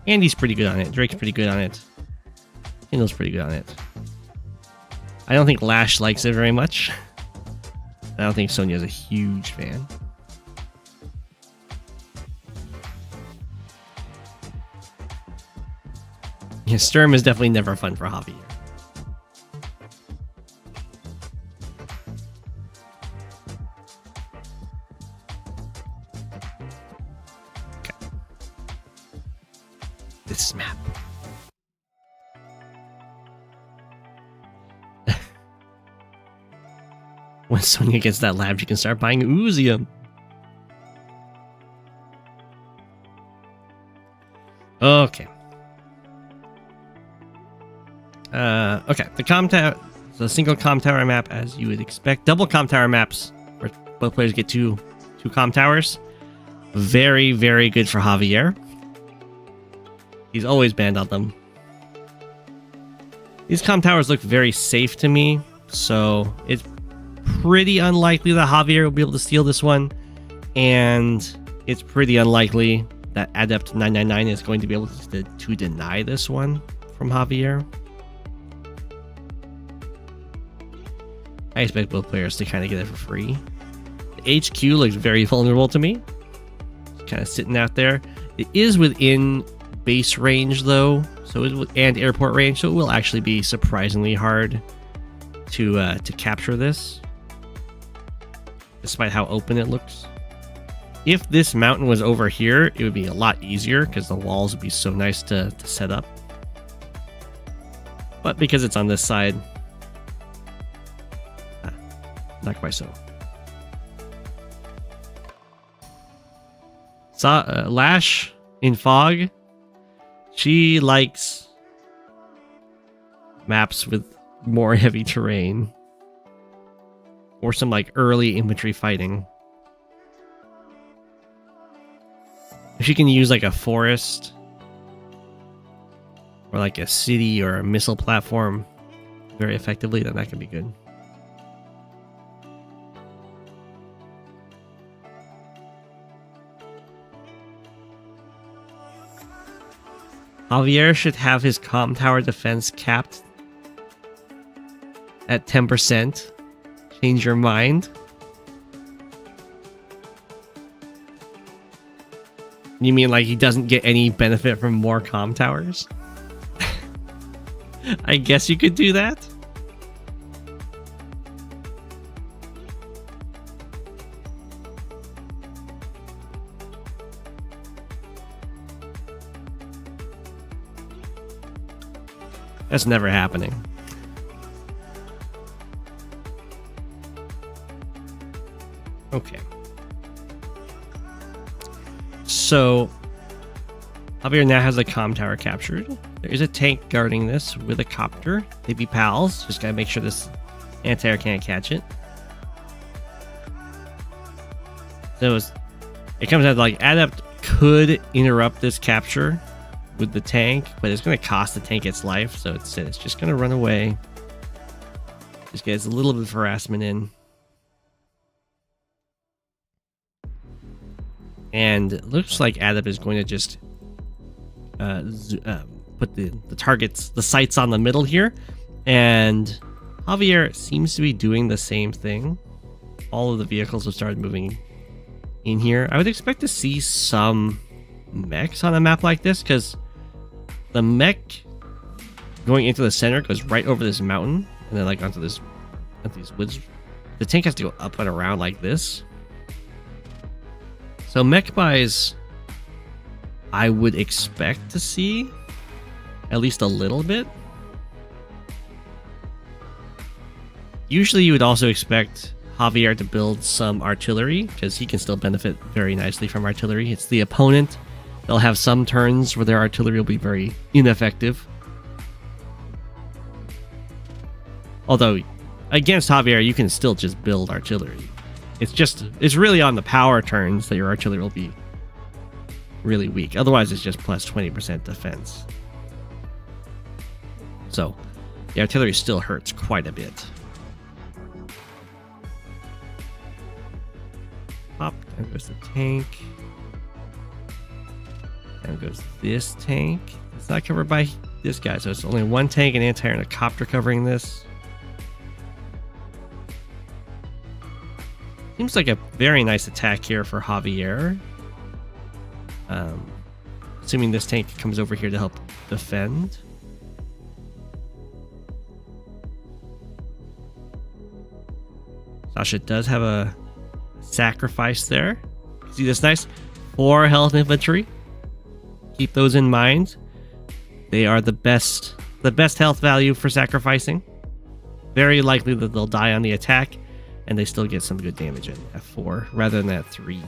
[SPEAKER 2] Andy's pretty good on it. Drake's pretty good on it. Kindle's pretty good on it. I don't think Lash likes it very much. I don't think Sonya's a huge fan. Yeah, Sturm is definitely never fun for Javier. Okay. This map. When Sonya gets that lab, you can start buying Uzium. Okay. Okay. The comm tower, the single comm tower map, as you would expect. Double comm tower maps, where both players get two comm towers. Very, very good for Javier. He's always banned on them. These comm towers look very safe to me, so it's pretty unlikely that Javier will be able to steal this one, and it's pretty unlikely that Adept 999 is going to be able to deny this one from Javier. I expect both players to kind of get it for free. The HQ looks very vulnerable to me. It's kind of sitting out there. It is within base range though, and airport range, so it will actually be surprisingly hard to capture this, despite how open it looks. If this mountain was over here, it would be a lot easier because the walls would be so nice to set up. But because it's on this side, not quite so. Lash in Fog, she likes maps with more heavy terrain or some like early infantry fighting. If she can use like a forest or like a city or a missile platform very effectively, then that can be good. Javier should have his comm tower defense capped at 10%. Change your mind. You mean like he doesn't get any benefit from more comm towers? I guess you could do that. That's never happening. Okay. So, Javier now has a comm tower captured. There is a tank guarding this with a copter. They'd be pals. Just gotta make sure this anti-air can't catch it. So it comes out like Adept could interrupt this capture with the tank, but it's going to cost the tank its life, so it's just going to run away. Just gets a little bit of harassment in. And it looks like Adept is going to just put the targets, the sights on the middle here. And Javier seems to be doing the same thing. All of the vehicles have started moving in here. I would expect to see some mechs on a map like this, because the mech going into the center goes right over this mountain and then like onto these woods. The tank has to go up and around like this. So mech buys I would expect to see at least a little bit. Usually you would also expect Javier to build some artillery, because he can still benefit very nicely from artillery. It's the opponent. They'll have some turns where their artillery will be very ineffective. Although, against Javier, you can still just build artillery. It's really on the power turns that your artillery will be really weak. Otherwise, it's just plus 20% defense. So, the artillery still hurts quite a bit. Pop, there goes the tank. There goes this tank. It's not covered by this guy, so it's only one tank, an anti-air, and a copter covering this. Seems like a very nice attack here for Javier. Assuming this tank comes over here to help defend. Sasha does have a sacrifice there. See this nice 4 health infantry. Keep those in mind. They are the best health value for sacrificing. Very likely that they'll die on the attack, and they still get some good damage in at 4 rather than at 3.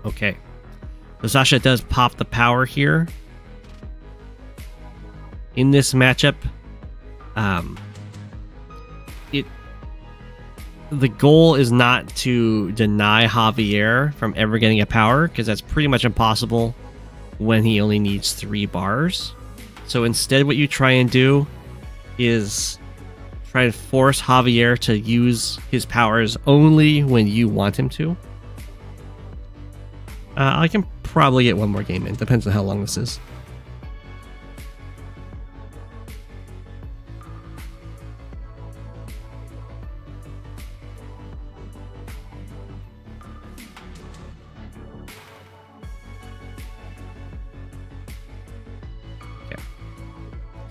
[SPEAKER 2] Okay. So Sasha does pop the power here. In this matchup, the goal is not to deny Javier from ever getting a power, because that's pretty much impossible when he only needs 3 bars. So instead what you try and do is try to force Javier to use his powers only when you want him to. I can probably get one more game in. Depends on how long this is.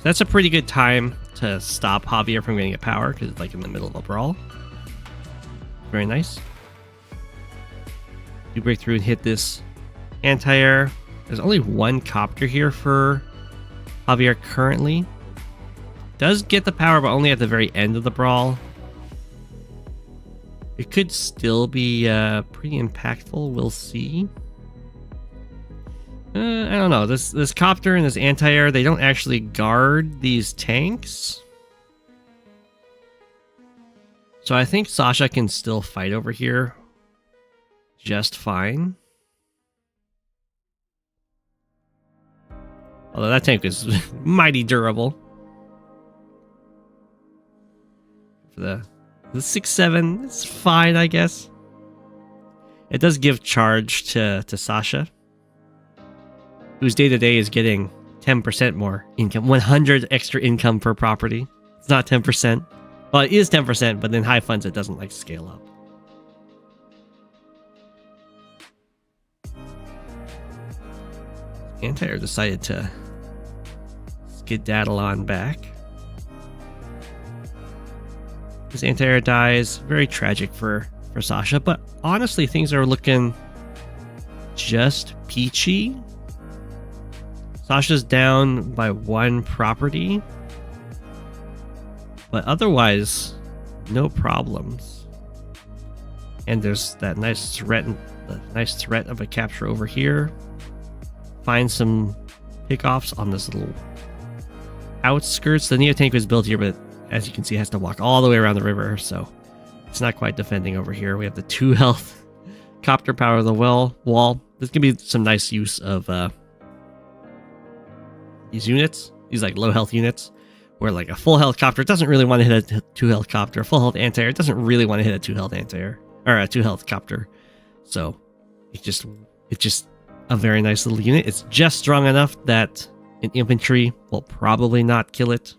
[SPEAKER 2] That's a pretty good time to stop Javier from getting a power, because it's like in the middle of a brawl. Very nice. You break through and hit this anti-air. There's only one copter here for Javier currently. Does get the power, but only at the very end of the brawl. It could still be pretty impactful. We'll see. I don't know. This copter and this anti-air, they don't actually guard these tanks. So I think Sasha can still fight over here just fine. Although that tank is mighty durable. For the 6-7, it's fine, I guess. It does give charge to Sasha. whose day-to-day is getting 10% more income, 100 extra income per property. It's not 10%. Well, it is 10%, but in high funds, it doesn't like scale up. Anti-Air decided to skedaddle on back. This Anti-Air dies. Very tragic for Sasha, but honestly, things are looking just peachy. Sasha's down by 1 property, but otherwise, no problems. And there's that nice threat of a capture over here. Find some pickoffs on this little outskirts. The Neo tank was built here, but as you can see, it has to walk all the way around the river, so it's not quite defending over here. We have the 2 health copter power of the wall. There's gonna be some nice use of these units, these like low health units, where like a full health copter doesn't really want to hit a 2 health copter. A full health anti-air doesn't really want to hit a 2 health anti-air or a 2 health copter. So it's just a very nice little unit. It's just strong enough that an infantry will probably not kill it.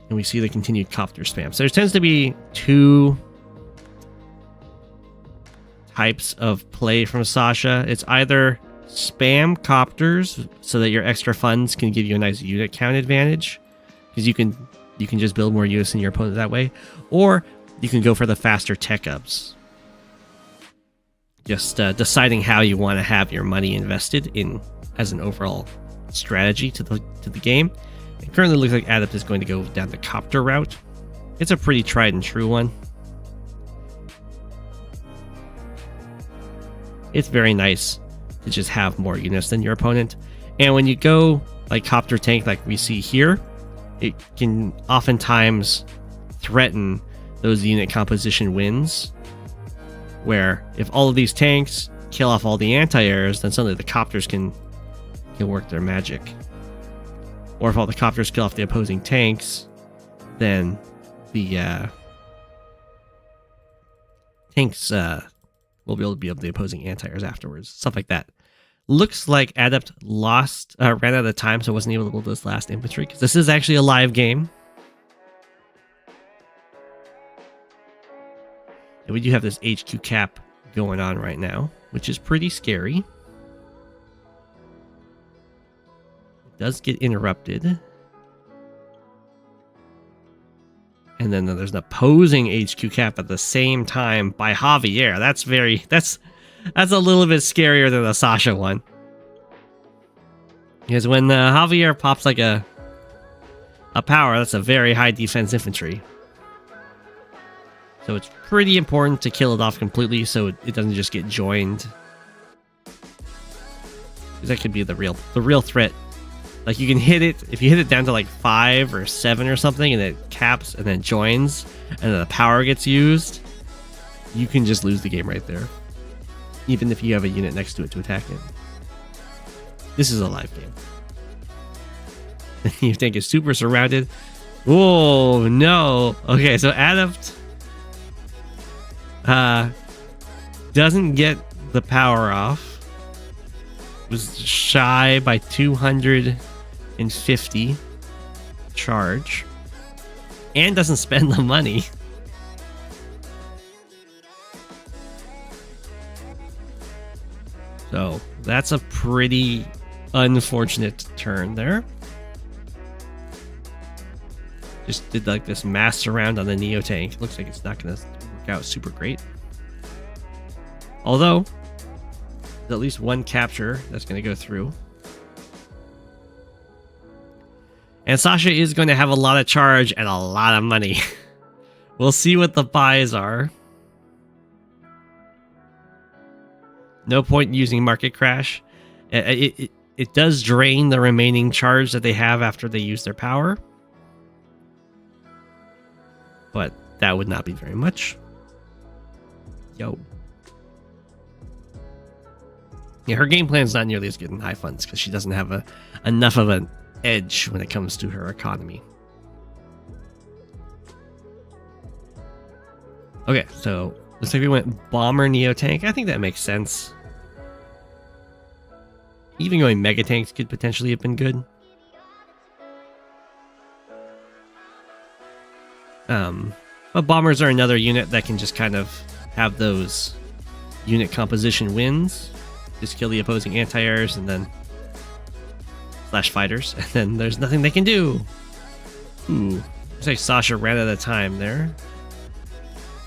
[SPEAKER 2] And we see the continued copter spam. So there tends to be 2 types of play from Sasha. It's either spam copters so that your extra funds can give you a nice unit count advantage, because you can just build more units than your opponent that way, or you can go for the faster tech ups. Just deciding how you want to have your money invested in as an overall strategy to the game. It currently looks like Adept is going to go down the copter route. It's a pretty tried and true one. It's very nice to just have more units than your opponent. And when you go like copter tank like we see here, it can oftentimes threaten those unit composition wins, where if all of these tanks kill off all the anti-airs, then suddenly the copters can work their magic. Or if all the copters kill off the opposing tanks, then the tanks will be able to beat up the opposing anti-airs afterwards. Stuff like that. Looks like Adept ran out of time, so wasn't able to build this last infantry, because this is actually a live game. And we do have this HQ cap going on right now, which is pretty scary. It does get interrupted. And then there's an opposing HQ cap at the same time by Javier. That's a little bit scarier than the Sasha one. Because when Javier pops like a power, that's a very high defense infantry. So it's pretty important to kill it off completely so it doesn't just get joined. Because that could be the real threat. Like, you can hit it, if you hit it down to like 5 or 7 or something, and it caps and then joins, and then the power gets used, you can just lose the game right there. Even if you have a unit next to it to attack it. This is a live game. You think it's super surrounded. Oh no. Okay, so Adept doesn't get the power off. Was shy by 250 charge. And doesn't spend the money. So that's a pretty unfortunate turn there. Just did like this mass surround on the Neo tank. Looks like it's not going to work out super great. Although, there's at least one capture that's going to go through. And Sasha is going to have a lot of charge and a lot of money. We'll see what the buys are. No point in using Market Crash. It does drain the remaining charge that they have after they use their power. But that would not be very much. Yo. Yeah, her game plan is not nearly as good in high funds because she doesn't have enough of an edge when it comes to her economy. Okay, so Looks like we went Bomber Neo Tank. I think that makes sense. Even going Mega Tanks could potentially have been good. But Bombers are another unit that can just kind of have those unit composition wins. Just kill the opposing anti-airs and then slash fighters, and then there's nothing they can do. Ooh, looks like Sasha ran out of time there.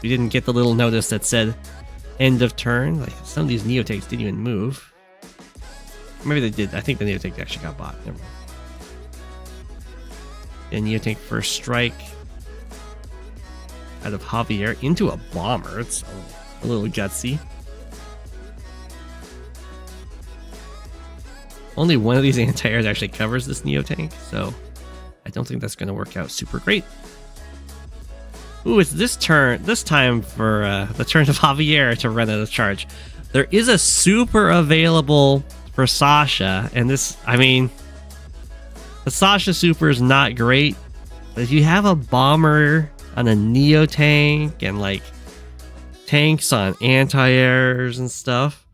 [SPEAKER 2] We didn't get the little notice that said end of turn. Like some of these Neotanks didn't even move. Maybe they did. I think the Neotank actually got bought. Never mind. And Neotank first strike out of Javier into a bomber. It's a little gutsy. Only one of these anti-airs actually covers this Neotank, so I don't think that's going to work out super great. Ooh, it's this time for the turn of Javier to run out of charge. There is a super available for Sasha, and this, I mean, the Sasha super is not great, but if you have a bomber on a Neotank and like tanks on anti-airs and stuff,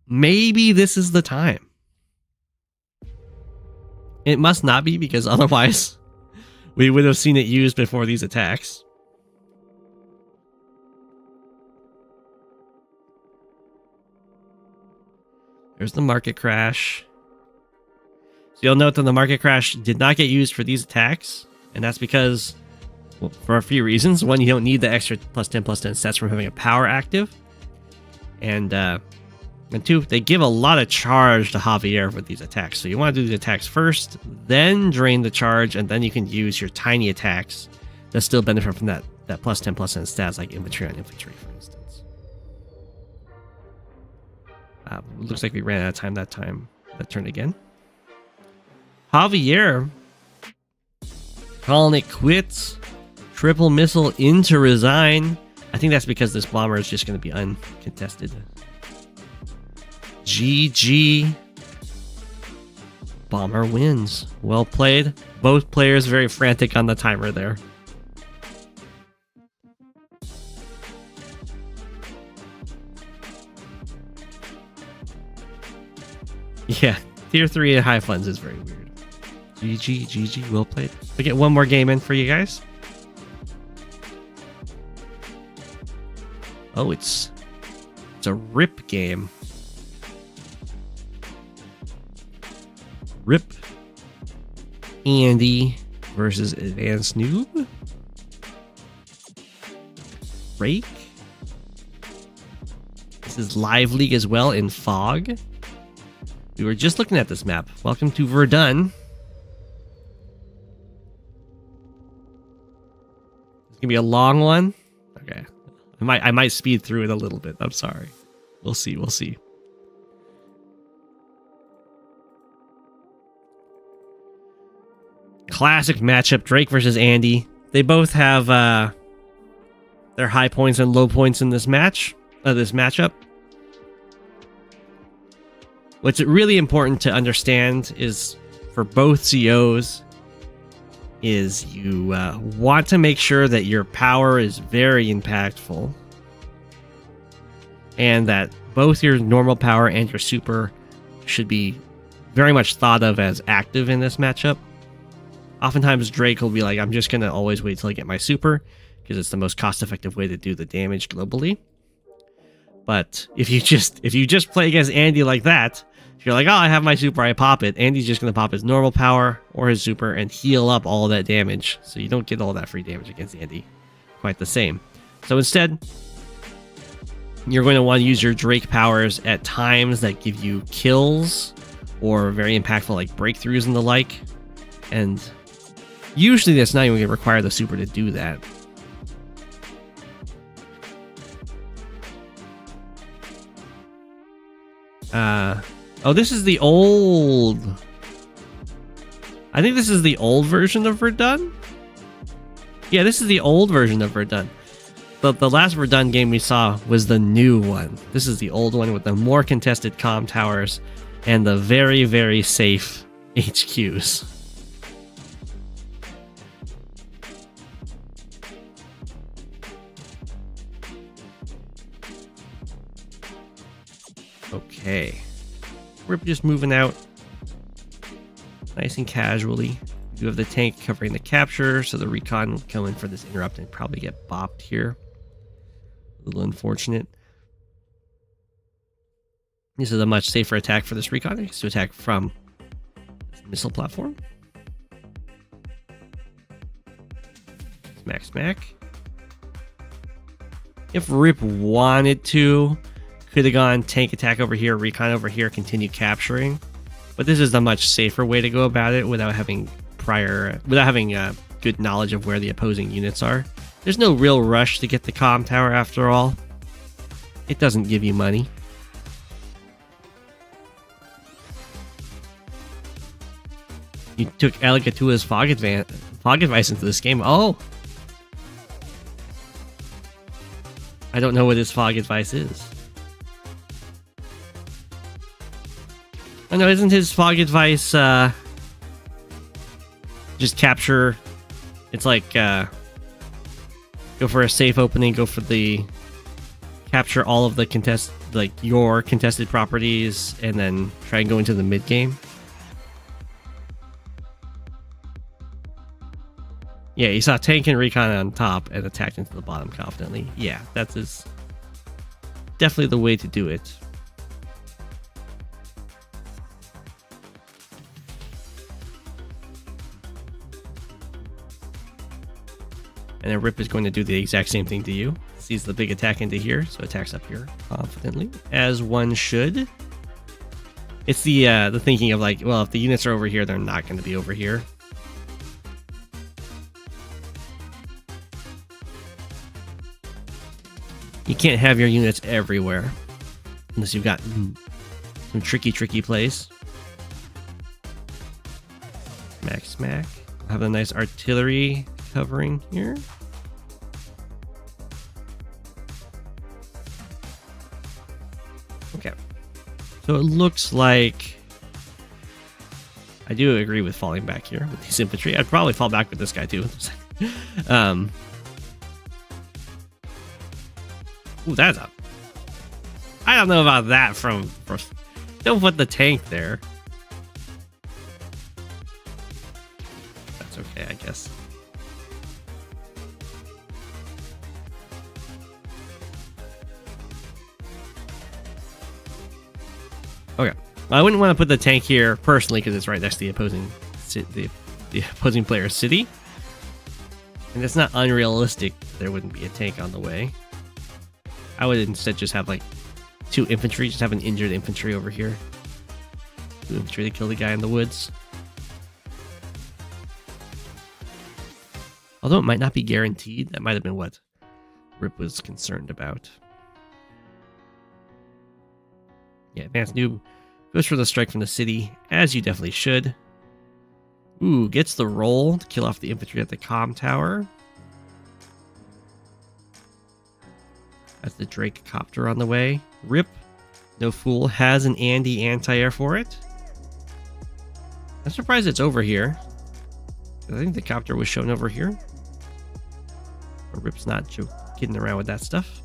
[SPEAKER 2] maybe this is the time. It must not be, because otherwise we would have seen it used before these attacks. There's the market crash. So you'll note that the market crash did not get used for these attacks, and that's because, well, for a few reasons. One, you don't need the extra +10/+10 stats from having a power active. And two, they give a lot of charge to Javier with these attacks. So you want to do the attacks first, then drain the charge, and then you can use your tiny attacks that still benefit from that +10/+10 stats, like infantry on infantry, for instance. Looks like we ran out of time that turn again. Javier calling it quits. Triple missile into resign. I think that's because this bomber is just going to be uncontested. GG. Bomber wins. Well played. Both players very frantic on the timer there. Yeah, tier 3 at high funds is very weird. GG, well played. We get one more game in for you guys. Oh, it's a rip game. Rip Andy versus AdvanceNoob. Break. This is live league as well in Fog. We were just looking at this map. Welcome to Verdun. It's gonna be a long one. Okay, I might speed through it a little bit. I'm sorry. We'll see. Classic matchup, Drake versus Andy. They both have their high points and low points in this matchup. What's really important to understand is for both COs is you want to make sure that your power is very impactful and that both your normal power and your super should be very much thought of as active in this matchup. Oftentimes Drake will be like, I'm just going to always wait till I get my super because it's the most cost-effective way to do the damage globally. But if you just play against Andy like that, if you're like, oh, I have my super, I pop it, Andy's just going to pop his normal power or his super and heal up all that damage. So you don't get all that free damage against Andy. Quite the same. So instead, you're going to want to use your Drake powers at times that give you kills or very impactful like breakthroughs and the like. And usually that's not even going to require the super to do that. Oh, this is the old... I think this is the old version of Verdun? Yeah, this is the old version of Verdun. The last Verdun game we saw was the new one. This is the old one with the more contested comm towers and the very, very safe HQs. Rip just moving out nice and casually. You have the tank covering the capture, so the recon will come in for this interrupt and probably get bopped here. A little unfortunate. This is a much safer attack for this recon. It's to attack from this missile platform. Smack, smack. If Rip wanted to, could have gone tank attack over here, recon over here, continue capturing. But this is a much safer way to go about it without having good knowledge of where the opposing units are. There's no real rush to get the comm tower after all. It doesn't give you money. You took Aligatua's fog advice into this game. Oh! I don't know what his fog advice is. Oh no, isn't his fog advice just capture? It's like go for a safe opening, go for the capture all of the your contested properties, and then try and go into the mid game. Yeah, you saw tank and recon on top and attacked into the bottom confidently. Yeah, that is definitely the way to do it. And then Rip is going to do the exact same thing to you. Sees the big attack into here, so attacks up here confidently, as one should. It's the thinking of like, well, if the units are over here, they're not going to be over here. You can't have your units everywhere unless you've got some tricky plays. Smack, smack. Have a nice artillery covering here. Okay. So it looks like I do agree with falling back here with these infantry. I'd probably fall back with this guy too. Ooh, that's up. I don't know about that from don't put the tank there. That's okay, I guess. Okay. I wouldn't want to put the tank here personally because it's right next to the opposing player's city. And it's not unrealistic there wouldn't be a tank on the way. I would instead just have like 2 infantry, just have an injured infantry over here. 2 infantry to kill the guy in the woods. Although it might not be guaranteed, that might have been what Rip was concerned about. Yeah, AdvanceNoob goes for the strike from the city, as you definitely should. Ooh, gets the roll to kill off the infantry at the comm tower. That's the Drake copter on the way. Rip, no fool, has an Andy anti-air for it. I'm surprised it's over here. I think the copter was shown over here. But Rip's not kidding around with that stuff.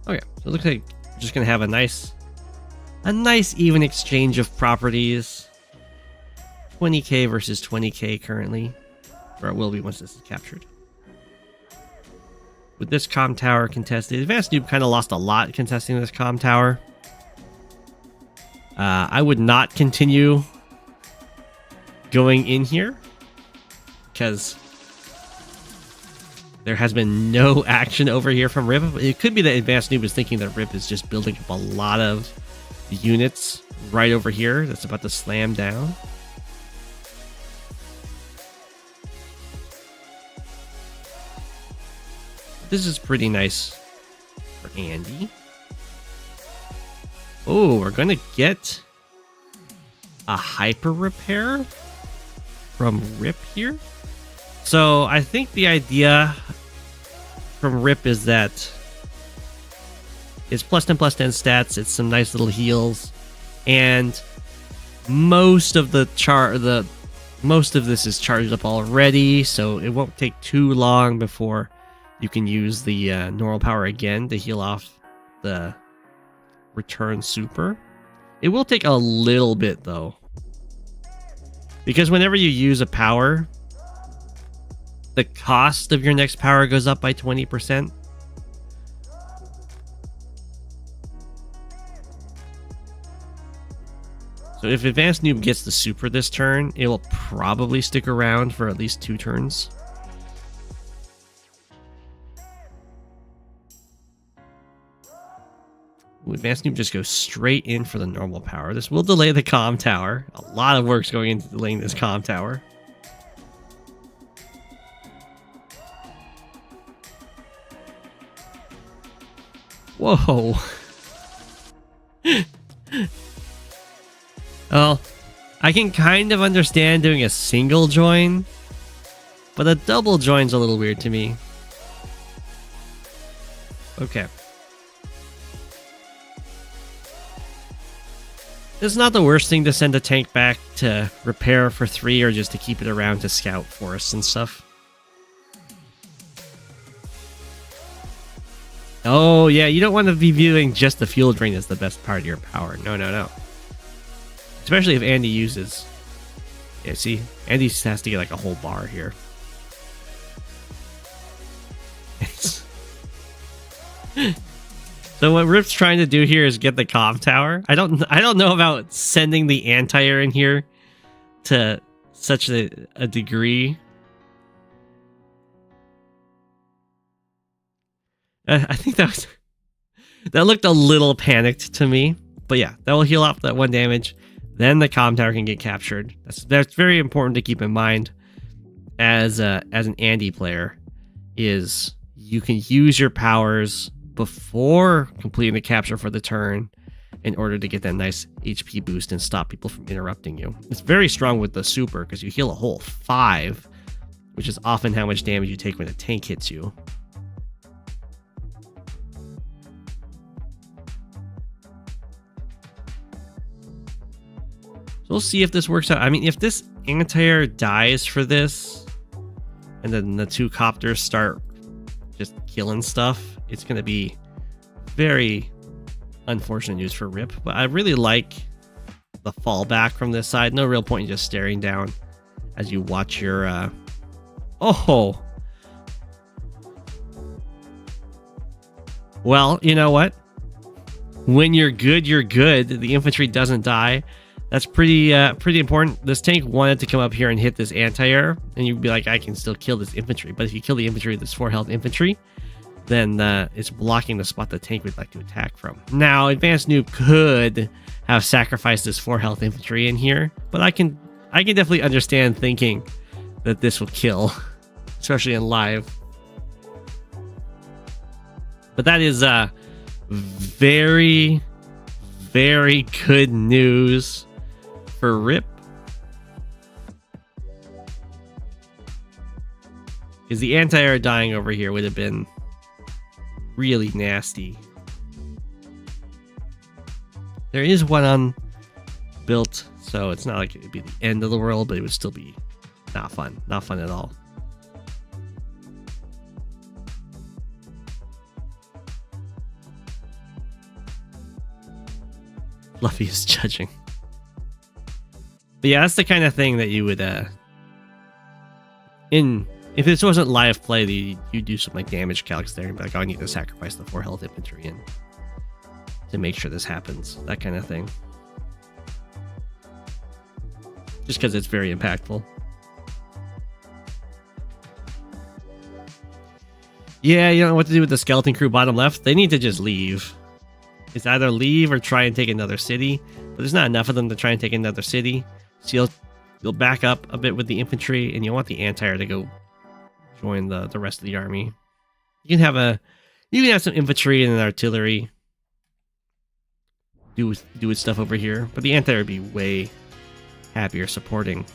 [SPEAKER 2] Okay, so it looks like we're just gonna have a nice even exchange of properties. 20k versus 20k currently. Or it will be once this is captured. With this comm tower contested, AdvanceNoob kind of lost a lot contesting this comm tower. I would not continue going in here because there has been no action over here from Rip. It could be that AdvanceNoob is thinking that Rip is just building up a lot of units right over here that's about to slam down. This is pretty nice for Andy. Oh, we're going to get a hyper repair from Rip here. So I think the idea from Rip is that it's +10/+10 stats. It's some nice little heals, and most of this is charged up already, so it won't take too long before you can use the normal power again to heal off the return super. It will take a little bit though, because whenever you use a power, the cost of your next power goes up by 20%. So if AdvanceNoob gets the super this turn, it will probably stick around for at least 2 turns. AdvanceNoob just goes straight in for the normal power. This will delay the comm tower. A lot of work's going into delaying this comm tower. Whoa. Well, I can kind of understand doing a single join, but a double join's a little weird to me. Okay. It's not the worst thing to send a tank back to repair for 3 or just to keep it around to scout forests and stuff. Oh, yeah, you don't want to be viewing just the fuel drain as the best part of your power. No, no, no. Especially if Andy uses... Yeah, see? Andy has to get like a whole bar here. So what Rip's trying to do here is get the comm tower. I don't know about sending the anti-air in here to such a degree. I think that looked a little panicked to me. But yeah, that will heal off that 1 damage. Then the comm tower can get captured. That's very important to keep in mind as an Andy player. Is you can use your powers before completing the capture for the turn in order to get that nice HP boost and stop people from interrupting you. It's very strong with the super because you heal a whole 5, which is often how much damage you take when a tank hits you. So we'll see if this works out. I mean, if this anti-air dies for this, and then the 2 copters start just killing stuff, it's going to be very unfortunate news for Rip. But I really like the fallback from this side. No real point in just staring down as you watch your... Oh! Well, you know what? When you're good, you're good. The infantry doesn't die. That's pretty important. This tank wanted to come up here and hit this anti-air, and you'd be like, I can still kill this infantry. But if you kill the infantry with this 4 health infantry, then it's blocking the spot the tank would like to attack from. Now, AdvanceNoob could have sacrificed this 4 health infantry in here, but I can definitely understand thinking that this will kill, especially in live. But that is very, very good news for Rip. Because the anti-air dying over here would have been really nasty. There is one unbuilt, so it's not like it would be the end of the world, but it would still be not fun. Not fun at all. Fluffy is judging. But yeah, that's the kind of thing that you would if this wasn't live play, you do some like damage calcs there and be like, oh, I need to sacrifice the 4 health infantry in to make sure this happens. That kind of thing. Just because it's very impactful. Yeah, you don't know what to do with the skeleton crew bottom left. They need to just leave. It's either leave or try and take another city. But there's not enough of them to try and take another city. So you'll back up a bit with the infantry, and you'll want the anti-air to go join the rest of the army. You can have some infantry and an artillery do its stuff over here, but the anti-air would be way happier supporting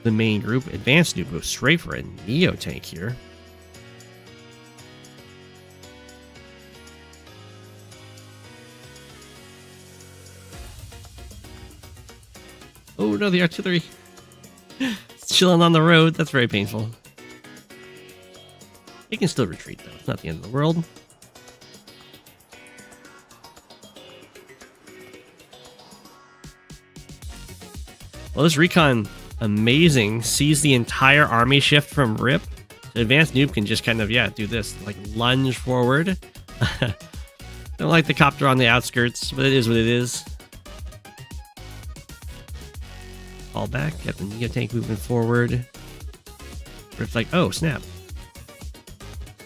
[SPEAKER 2] the main group. AdvanceNoob goes straight for a Neo tank here. Oh no, the artillery. It's chilling on the road. That's very painful. It can still retreat, though. It's not the end of the world. Well, this recon, amazing, sees the entire army shift from Rip. The advanced noob can just kind of, yeah, do this, like lunge forward. Don't like the copter on the outskirts, but it is what it is. Fall back, got the Neo tank moving forward. Rip's like, oh, snap.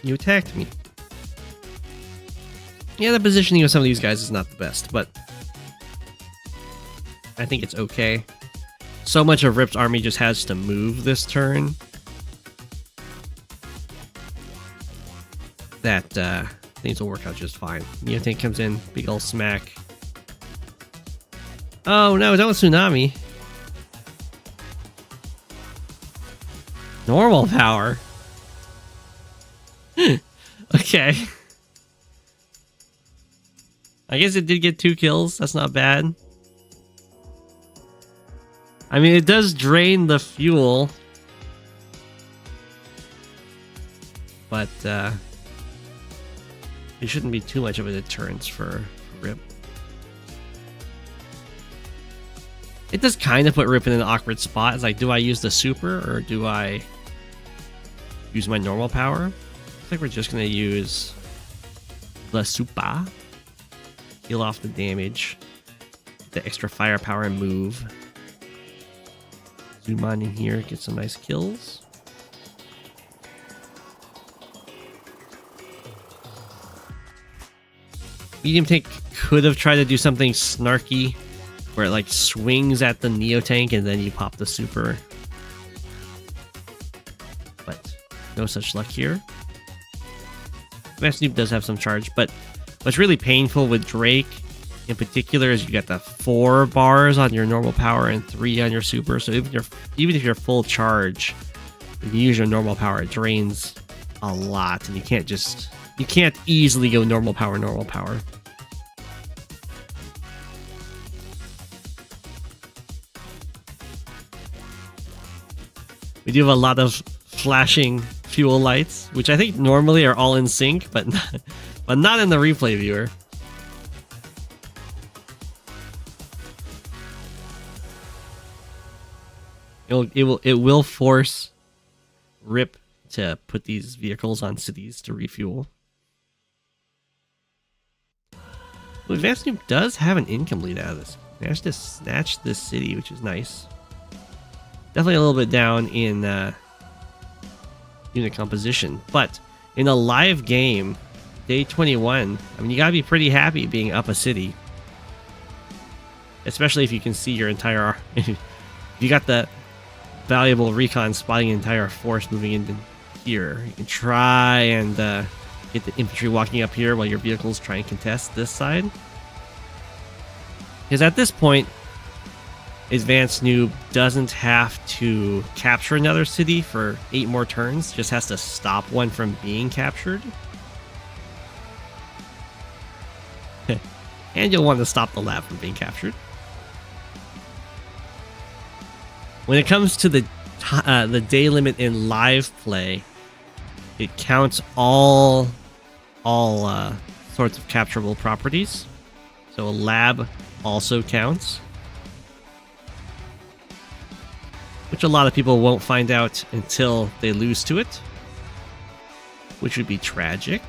[SPEAKER 2] You attacked me. Yeah, the positioning of some of these guys is not the best, but I think it's okay. So much of Rip's army just has to move this turn that things will work out just fine. Neo tank comes in, big ol' smack. Oh no, don't tsunami. Normal power. Okay. I guess it did get 2 kills. That's not bad. I mean, it does drain the fuel. But, it shouldn't be too much of a deterrence for Rip. It does kind of put Rip in an awkward spot. It's like, do I use the super or do I use my normal power? Looks like we're just going to use the super. Heal off the damage. Get the extra firepower and move. Zoom on in here, get some nice kills. Medium tank could have tried to do something snarky where it like swings at the Neo tank and then you pop the super. But no such luck here. AdvanceNoob does have some charge, but what's really painful with Drake in particular is you got the 4 bars on your normal power and 3 on your super. So even if you're full charge, if you use your normal power, it drains a lot, and you can't easily go normal power. We do have a lot of flashing fuel lights, which I think normally are all in sync, but not in the replay viewer. It will force Rip to put these vehicles on cities to refuel. Well, AdvanceNoob does have an income lead out of this. Managed to snatch this city, which is nice. Definitely a little bit down in unit composition, but in a live game, day 21, I mean, you gotta be pretty happy being up a city. Especially if you can see your entire... you got the valuable recon spotting an entire force moving into here. You can try and get the infantry walking up here while your vehicles try and contest this side. Because at this point, AdvanceNoob doesn't have to capture another city for 8 more turns, just has to stop one from being captured. And you'll want to stop the lab from being captured. When it comes to the day limit in live play, it counts all sorts of capturable properties. So a lab also counts, which a lot of people won't find out until they lose to it, which would be tragic.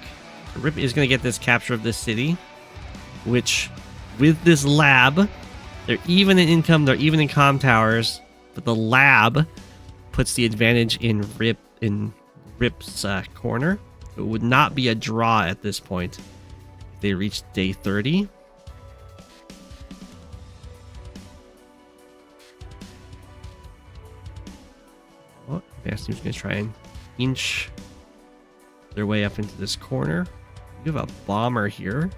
[SPEAKER 2] Rip is going to get this capture of this city, which with this lab, they're even in income, they're even in comm towers. But the lab puts the advantage in Rip's corner. It would not be a draw at this point if they reach day 30. Well, AdvanceNoob's going to try and inch their way up into this corner. You have a bomber here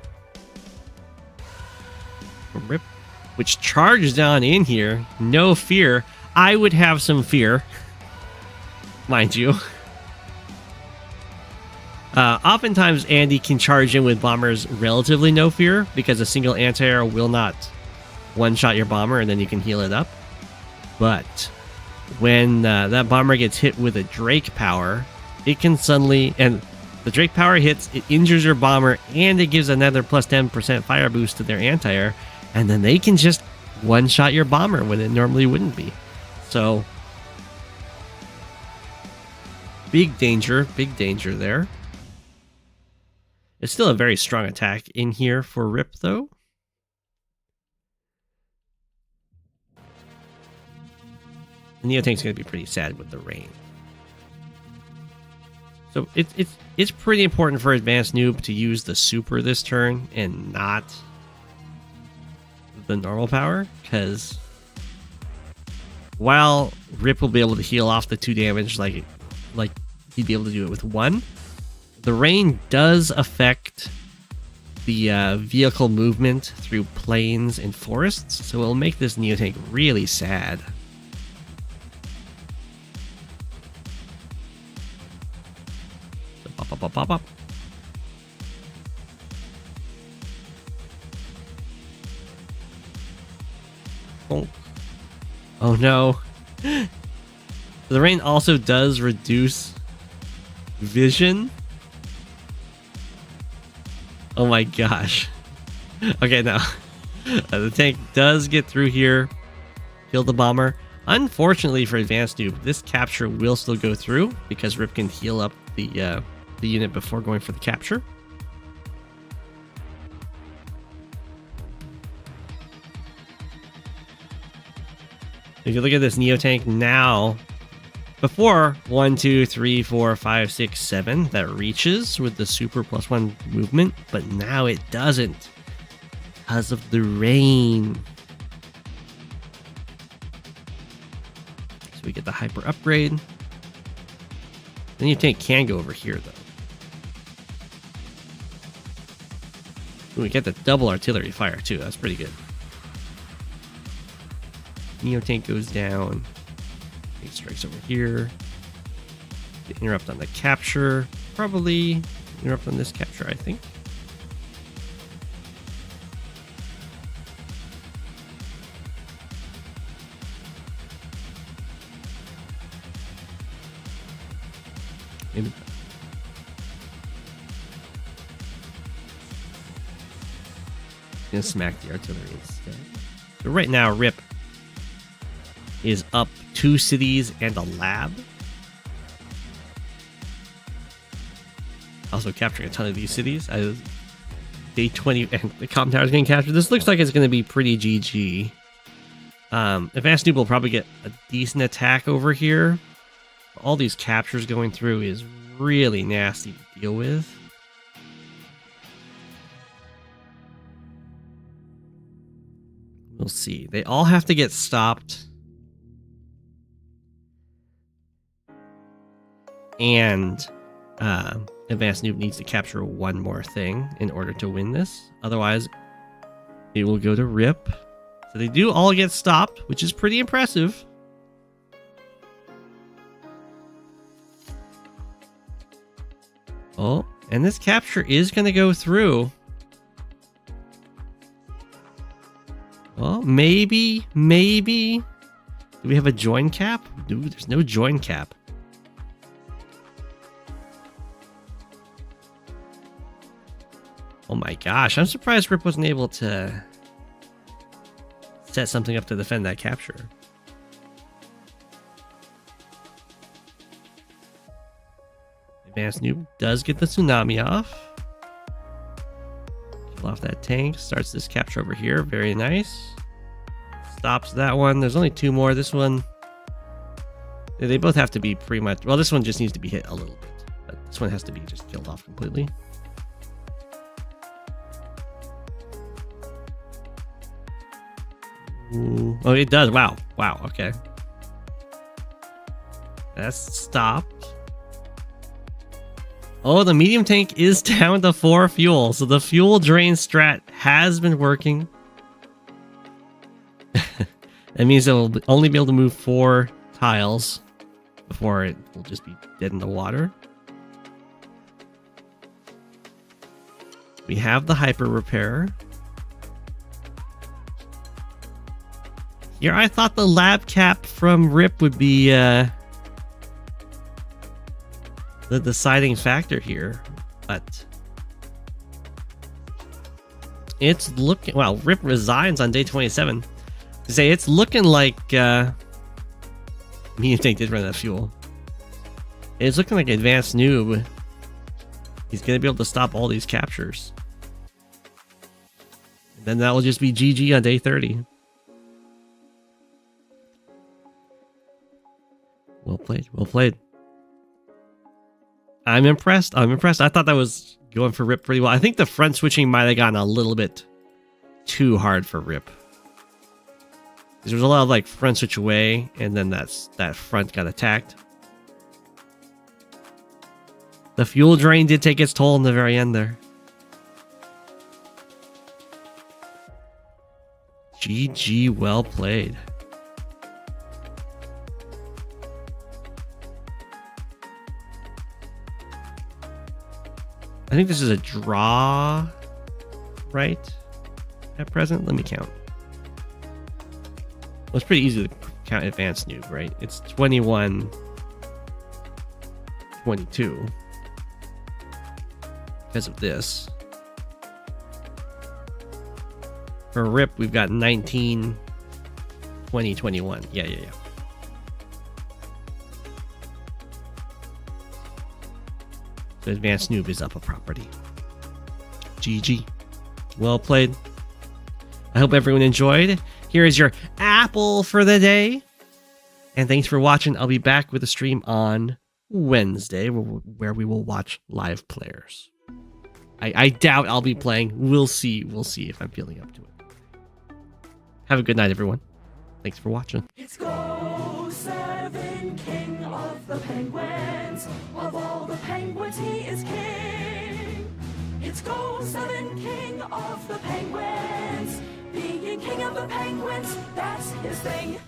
[SPEAKER 2] from Rip, which charges down in here. No fear. I would have some fear, mind you. Oftentimes, Andy can charge in with bombers relatively no fear because a single anti-air will not one-shot your bomber and then you can heal it up. But when that bomber gets hit with a Drake power, it can suddenly, and The Drake power hits, it injures your bomber, and it gives another plus 10% fire boost to their anti-air, and then they can just one-shot your bomber when it normally wouldn't be. So, big danger there. It's still a very strong attack in here for Rip, though. The Neotank's going to be pretty sad with the rain. So it's pretty important for AdvanceNoob to use the super this turn and not the normal power, because while Rip will be able to heal off the 2 damage like he'd be able to do it with 1, the rain does affect the vehicle movement through plains and forests, so it'll make this Neotank really sad. Pop. Oh no. The rain also does reduce vision. Oh my gosh. Okay, now the tank does get through here, kill the bomber. Unfortunately for AdvanceNoob, this capture will still go through because Rip can heal up the unit before going for the capture. If you look at this Neotank now, before 1, 2, 3, 4, 5, 6, 7, that reaches with the super +1 movement, but now it doesn't because of the rain. So we get the hyper upgrade. The Neotank can go over here though. Ooh, we get the double artillery fire too. That's pretty good. Neotank goes down. Big strikes over here. Get interrupt on the capture. Probably interrupt on this capture, I think. Maybe. Gonna smack the artillery instead. So right now, Rip is up 2 cities and a lab. Also capturing a ton of these cities. Day 20 and the comm tower is getting captured. This looks like it's going to be pretty GG. AdvanceNoob will probably get a decent attack over here. All these captures going through is really nasty to deal with. We'll see. They all have to get stopped. And AdvanceNoob needs to capture one more thing in order to win this. Otherwise, it will go to Rip. So they do all get stopped, which is pretty impressive. Oh, and this capture is going to go through. Well, maybe. Do we have a join cap? Dude, there's no join cap. Oh my gosh, I'm surprised Rip wasn't able to set something up to defend that capture. AdvanceNoob does get the tsunami off. Kill off that tank. Starts this capture over here. Very nice. Stops that one. There's only 2 more. This one, they both have to be pretty much... Well, this one just needs to be hit a little bit. But this one has to be just killed off completely. Ooh. Oh, it does. Wow. Okay. That's stopped. Oh, the medium tank is down to 4 fuel. So the fuel drain strat has been working. That means it will only be able to move 4 tiles before it will just be dead in the water. We have the hyper repair. Here, I thought the lab cap from Rip would be the deciding factor here, but it's looking, well, Rip resigns on day 27. To say it's looking like me and Tank did run out of fuel. It's looking like AdvanceNoob. He's gonna be able to stop all these captures. And then that will just be GG on day 30. Well played, well played. I'm impressed. I'm impressed. I thought that was going for Rip pretty well. I think the front switching might have gotten a little bit too hard for Rip. There was a lot of like front switch away, and then that front got attacked. The fuel drain did take its toll in the very end there. GG, well played. I think this is a draw, right? At present, let me count. Well, it's pretty easy to count AdvanceNoob, right? It's 21, 22 because of this. For Rip, we've got 19, 20, 21. Yeah. So AdvanceNoob is up a property. GG. Well played. I hope everyone enjoyed. Here is your apple for the day. And thanks for watching. I'll be back with a stream on Wednesday where we will watch live players. I doubt I'll be playing. We'll see. We'll see if I'm feeling up to it. Have a good night, everyone. Thanks for watching.
[SPEAKER 1] It's Go7, king of the penguins. Of all the penguins, he is king. It's Go7, king of the penguins. Being king of the penguins, that's his thing.